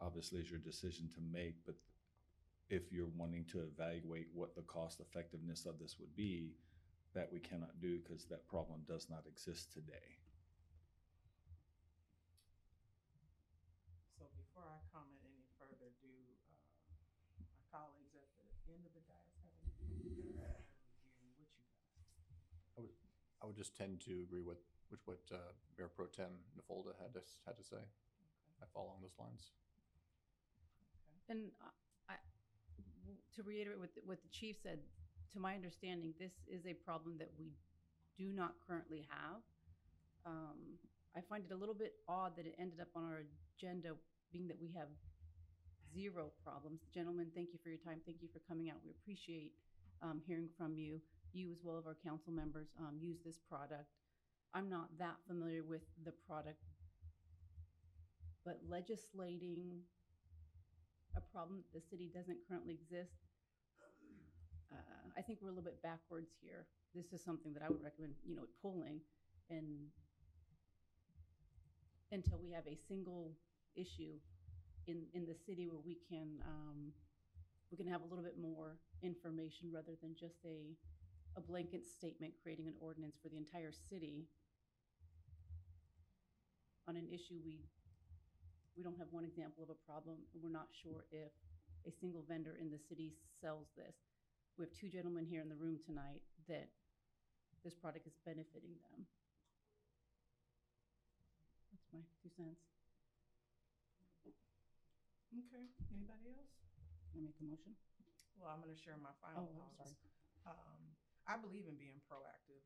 obviously, is your decision to make, but if you're wanting to evaluate what the cost effectiveness of this would be, that we cannot do because that problem does not exist today. So before I comment any further, do my colleagues at the end of the dais have anything reviewing what you guys? I would just tend to agree with what Mayor Pro Tem Nafolda had to say. I fall along those lines. And to reiterate what the chief said, to my understanding, this is a problem that we do not currently have. I find it a little bit odd that it ended up on our agenda, being that we have zero problems. Gentlemen, thank you for your time. Thank you for coming out. We appreciate hearing from you. You, as well as our council members, use this product. I'm not that familiar with the product, but legislating a problem that the city doesn't currently exist, I think we're a little bit backwards here. This is something that I would recommend, pulling, and until we have a single issue in the city where we can have a little bit more information rather than just a blanket statement creating an ordinance for the entire city on an issue we don't have one example of a problem, and we're not sure if a single vendor in the city sells this. We have two gentlemen here in the room tonight that this product is benefiting them. That's my 2 cents. Okay, anybody else? Can I make a motion? Well, I'm gonna share my final Oh, I'm thoughts. sorry. I believe in being proactive.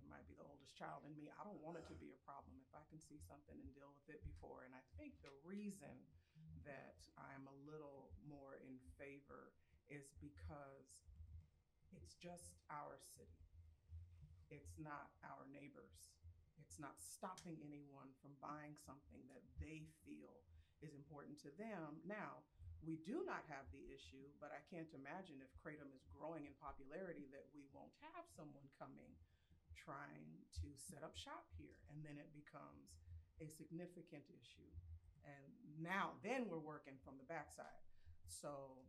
It might be the oldest child in me. I don't want it to be a problem if I can see something and deal with it before. And I think the reason that I'm a little more in favor is because it's just our city. It's not our neighbors. It's not stopping anyone from buying something that they feel is important to them. Now, we do not have the issue, but I can't imagine if Kratom is growing in popularity that we won't have someone coming trying to set up shop here, and then it becomes a significant issue. And then we're working from the backside. So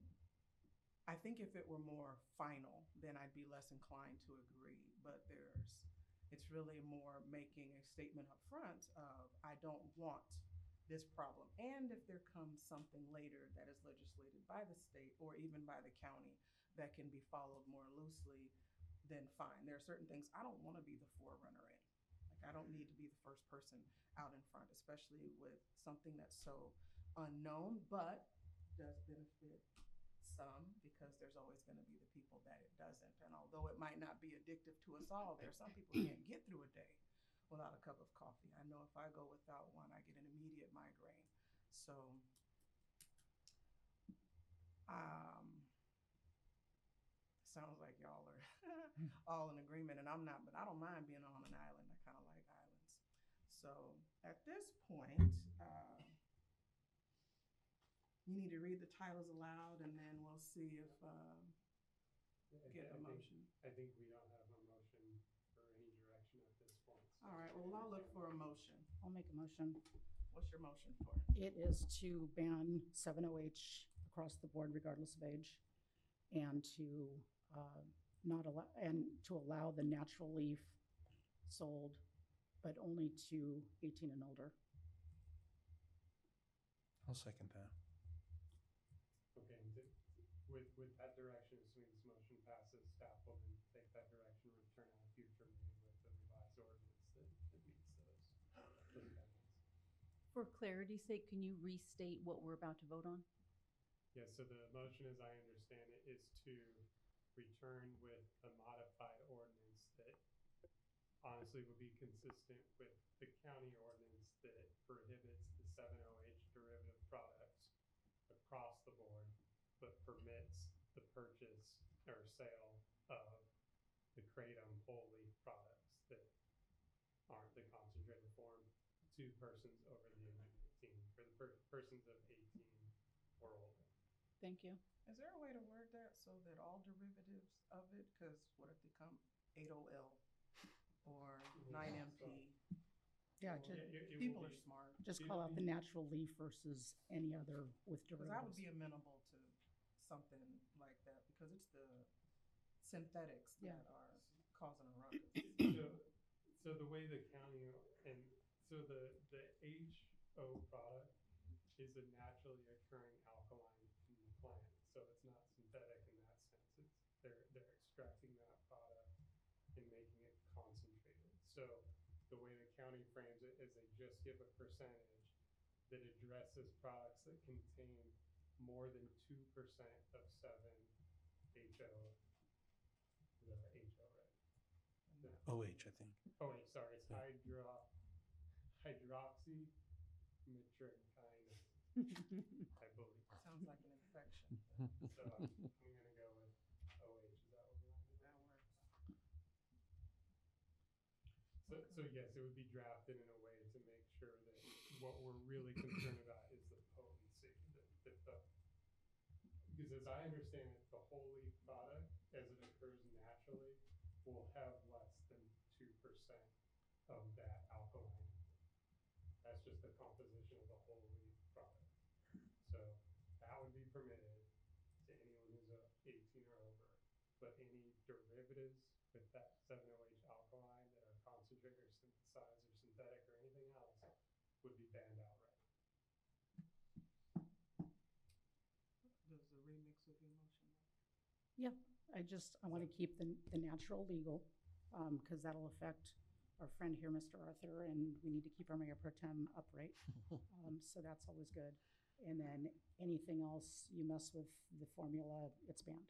I think if it were more final, then I'd be less inclined to agree. But it's really more making a statement up front of, I don't want this problem. And if there comes something later that is legislated by the state or even by the county that can be followed more loosely, then fine. There are certain things I don't want to be the forerunner in. Like, I don't need to be the first person out in front, especially with something that's so unknown, but does benefit some, because there's always going to be the people that it doesn't. And although it might not be addictive to us all, there are some people who can't get through a day without a cup of coffee. I know if I go without one, I get an immediate migraine. So sounds like y'all are all in agreement, and I'm not, but I don't mind being on an island. I kind of like islands. So at this point, you need to read the titles aloud, and then we'll see if get a motion. I think we don't have a motion for any direction at this point. So All right, well, I'll look for a motion. I'll make a motion. What's your motion for? It is to ban 7-OH across the board regardless of age, and to allow the natural leaf sold, but only to 18 and older. I'll second that. Okay, with that direction, assuming this motion passes, staff will then take that direction and return at a future meeting with the revised ordinance that meets those guidelines. For clarity's sake, can you restate what we're about to vote on? Yeah, so the motion, as I understand it, is to return with a modified ordinance that honestly would be consistent with the county ordinance that prohibits the 7-OH derivative products across the board, but permits the purchase or sale of the kratom whole leaf products that aren't the concentrated form to persons over the age of 18, for the persons of 18 or older. Thank you. Is there a way to word that so that all derivatives of it, because what if they come 8OL or 9MP? Yeah, Or- it will People are be- smart. just call out the natural leaf versus any other with Because I would derivatives. be amenable to something like that because it's the synthetics Yeah. that are causing a ruckus. So the way the county, and so the HO product is a naturally occurring alkaline in the plant. So it's not synthetic in that sense. They're extracting that product and making it concentrated. So the way the county frames it is they just give a percentage that addresses products that contain more than 2% of 7-HO. Is that right? HO, right? No. OH, I think. Oh, wait, sorry, it's Yeah. hydroxymitrichinase, I believe. Sounds like an infection. So I'm gonna go with OH, is that what we're on? That works. So yes, it would be drafted in a way to make sure that what we're really concerned about is the potency, because as I understand it, the whole leaf product, as it occurs naturally, will have less than 2% of that alkaline. That's just the composition of the whole leaf product. So that would be permitted to anyone who's 18 or over, but any derivatives with that 7OH alkaline that are concentrated or synthesized or synthetic or anything else would be banned outright. Does the remix of your motion work? Yeah, I want to keep the natural legal, because that'll affect our friend here, Mr. Arthur, and we need to keep our mayor pro tem upright. So that's always good. And then anything else you mess with the formula, it's banned.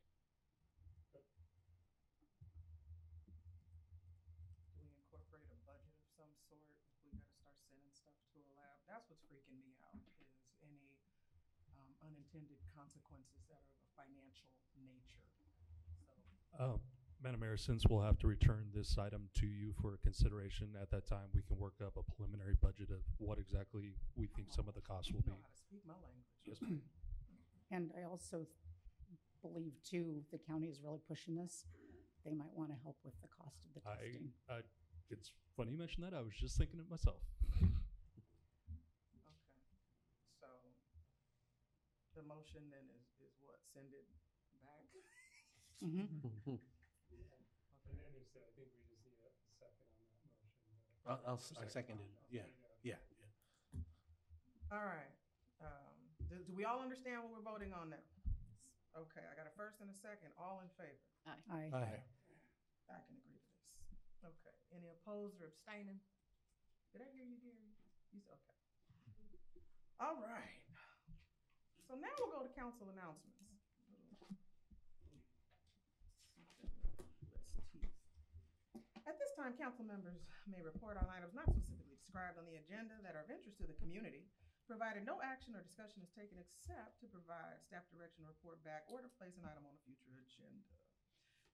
Do we incorporate a budget of some sort if we gotta start sending stuff to a lab? That's what's freaking me out, is any unintended consequences that are of a financial nature. So, Madam Mayor, since we'll have to return this item to you for consideration at that time, we can work up a preliminary budget of what exactly we think some of the costs will you be. know how to speak my language. Yes, ma'am. And I also believe too, the county is really pushing this. They might want to help with the cost of the testing. It's funny you mentioned that. I was just thinking it myself. Okay, so the motion then is what, send it back? Mhm. And understood, I think we just need a second on that motion. I seconded. Yeah, yeah, yeah. All right, do we all understand what we're voting on now? Okay, I got a first and a second, all in favor? Aye. Aye. I can agree to this. Okay, any opposed or abstaining? Did I hear you, Gary? You said, okay. All right. So now we'll go to council announcements. At this time, council members may report on items not specifically described on the agenda that are of interest to the community, provided no action or discussion is taken except to provide staff direction, report back, or to place an item on a future agenda.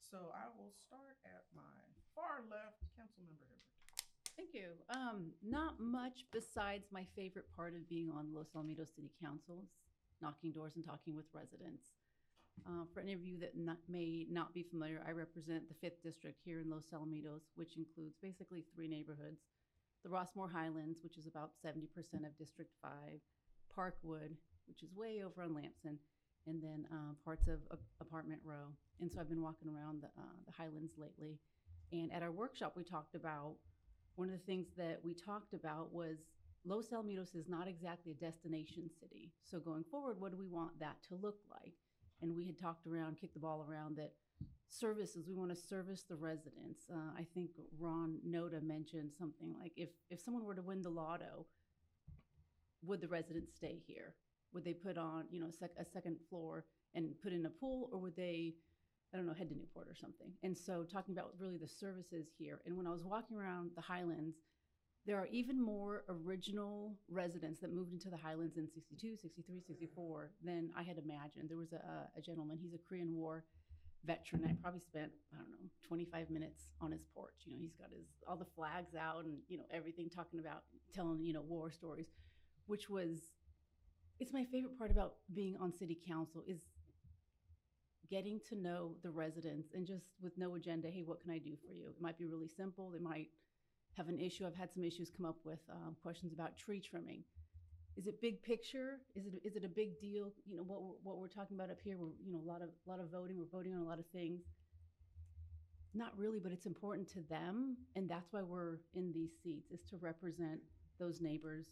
So I will start at my far left, Councilmember Hibbert. Thank you. Not much besides my favorite part of being on Los Alamitos City Council, knocking doors and talking with residents. For any of you that may not be familiar, I represent the 5th District here in Los Alamitos, which includes basically 3 neighborhoods. The Rossmore Highlands, which is about 70% of District 5, Parkwood, which is way over on Lamson, and then parts of Apartment Row. And so I've been walking around the Highlands lately. And at our workshop, we talked about, one of the things that we talked about was Los Alamitos is not exactly a destination city. So going forward, what do we want that to look like? And we had talked around, kicked the ball around that services, we want to service the residents. I think Ron Noda mentioned something like if someone were to win the lotto, would the residents stay here? Would they put on, a second floor and put in a pool, or would they, I don't know, head to Newport or something? And so talking about really the services here. And when I was walking around the Highlands, there are even more original residents that moved into the Highlands in 62, 63, 64 than I had imagined. There was a gentleman, he's a Korean War veteran. I probably spent, I don't know, 25 minutes on his porch. You know, he's got all the flags out and, you know, everything, talking about, telling, you know, war stories, which was, it's my favorite part about being on city council is getting to know the residents and just with no agenda, hey, what can I do for you? It might be really simple. They might have an issue. I've had some issues come up with questions about tree trimming. Is it big picture? Is it a big deal? You know, what we're talking about up here, we're, you know, a lot of voting. We're voting on a lot of things. Not really, but it's important to them. And that's why we're in these seats, is to represent those neighbors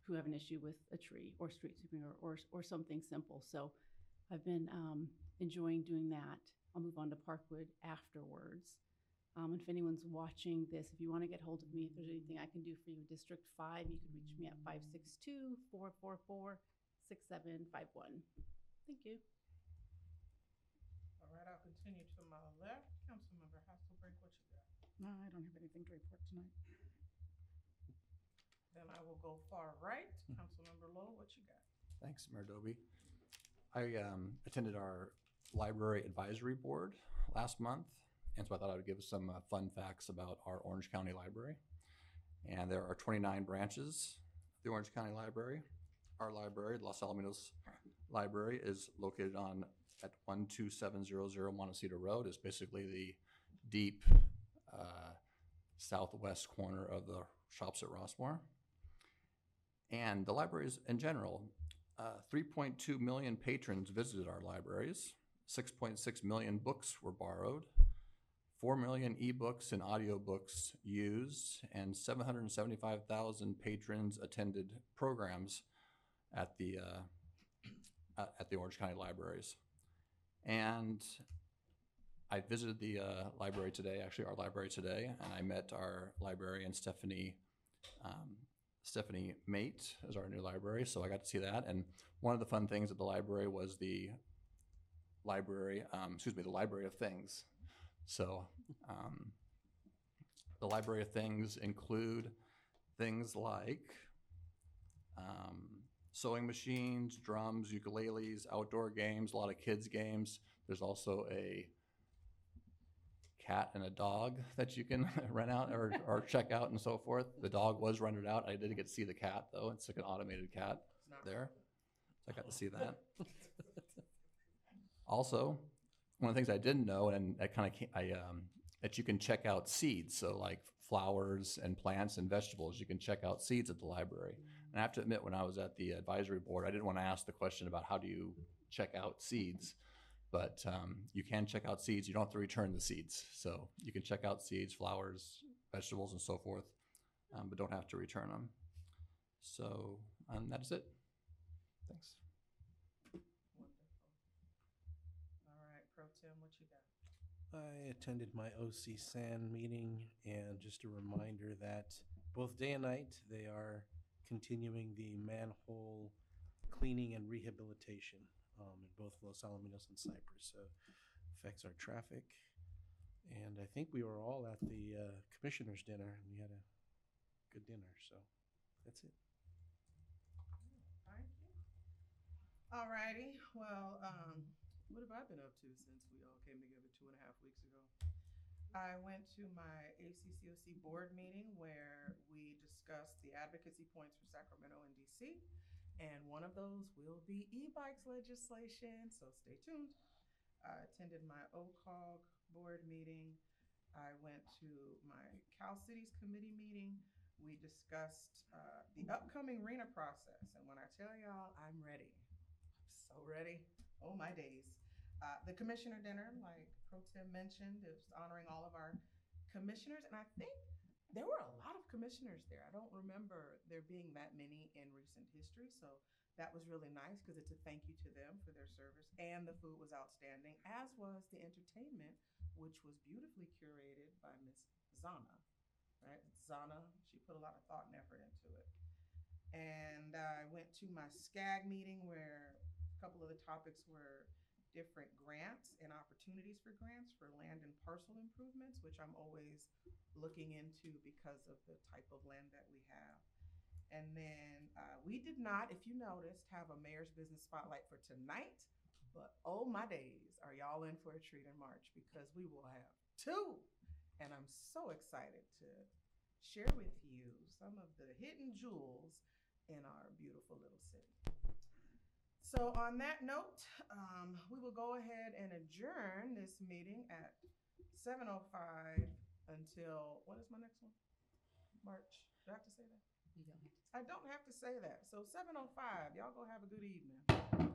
who have an issue with a tree or street sweeping or something simple. So I've been enjoying doing that. I'll move on to Parkwood afterwards. If anyone's watching this, if you want to get hold of me, if there's anything I can do for you in District 5, you can reach me at 562-444-6751. Thank you. All right, I'll continue to my left. Councilmember Hasselbrink, what you got? No, I don't have anything to report tonight. Then I will go far right. Councilmember Lowe, what you got? Thanks, Mayor Doby. I attended our library advisory board last month, and so I thought I would give some fun facts about our Orange County Library. And there are 29 branches of the Orange County Library. Our library, Los Alamitos Library, is located at 12700 Montecito Road. It's basically the deep southwest corner of the shops at Rossmore. And the libraries in general, 3.2 million patrons visited our libraries, 6.6 million books were borrowed, 4 million ebooks and audiobooks used, and 775,000 patrons attended programs at the Orange County Libraries. And I visited the library today, actually our library today, and I met our librarian, Stephanie Mate is our new library, so I got to see that. And one of the fun things at the library was the library of things. So the library of things include things like sewing machines, drums, ukuleles, outdoor games, a lot of kids games. There's also a cat and a dog that you can rent out or check out and so forth. The dog was rented out. I did get to see the cat though. It's like an automated cat there. So I got to see that. Also, one of the things I didn't know, and that you can check out seeds. So like flowers and plants and vegetables, you can check out seeds at the library. And I have to admit, when I was at the advisory board, I didn't want to ask the question about how do you check out seeds. But you can check out seeds. You don't have to return the seeds. So you can check out seeds, flowers, vegetables, and so forth, but don't have to return them. So that is it. Thanks. Wonderful. All right, Pro Tem, what you got? I attended my OC SAN meeting, and just a reminder that both day and night they are continuing the manhole cleaning and rehabilitation in both Los Alamitos and Cypress. So affects our traffic. And I think we were all at the commissioner's dinner, and we had a good dinner. So that's it. Thank you. All righty. Well, what have I been up to since we all came together 2.5 weeks ago? I went to my ACCOC board meeting where we discussed the advocacy points for Sacramento and DC. And one of those will be e-bikes legislation, so stay tuned. I attended my OCOG board meeting. I went to my Cal Cities committee meeting. We discussed the upcoming RENA process. And when I tell y'all, I'm ready. I'm so ready. Oh, my days. The commissioner dinner, like Pro Tem mentioned, is honoring all of our commissioners. And I think there were a lot of commissioners there. I don't remember there being that many in recent history. So that was really nice because it's a thank you to them for their service. And the food was outstanding, as was the entertainment, which was beautifully curated by Miss Zana, right? Zana, she put a lot of thought and effort into it. And I went to my SCAG meeting where a couple of the topics were different grants and opportunities for grants for land and parcel improvements, which I'm always looking into because of the type of land that we have. And then we did not, if you noticed, have a mayor's business spotlight for tonight, But oh my days, are y'all in for a treat in March, because we will have two. And I'm so excited to share with you some of the hidden jewels in our beautiful little city. So on that note, we will go ahead and adjourn this meeting at 7:05 until, what is my next one? March. Do I have to say that? You don't have to. I don't have to say that. So 7:05, y'all go have a good evening.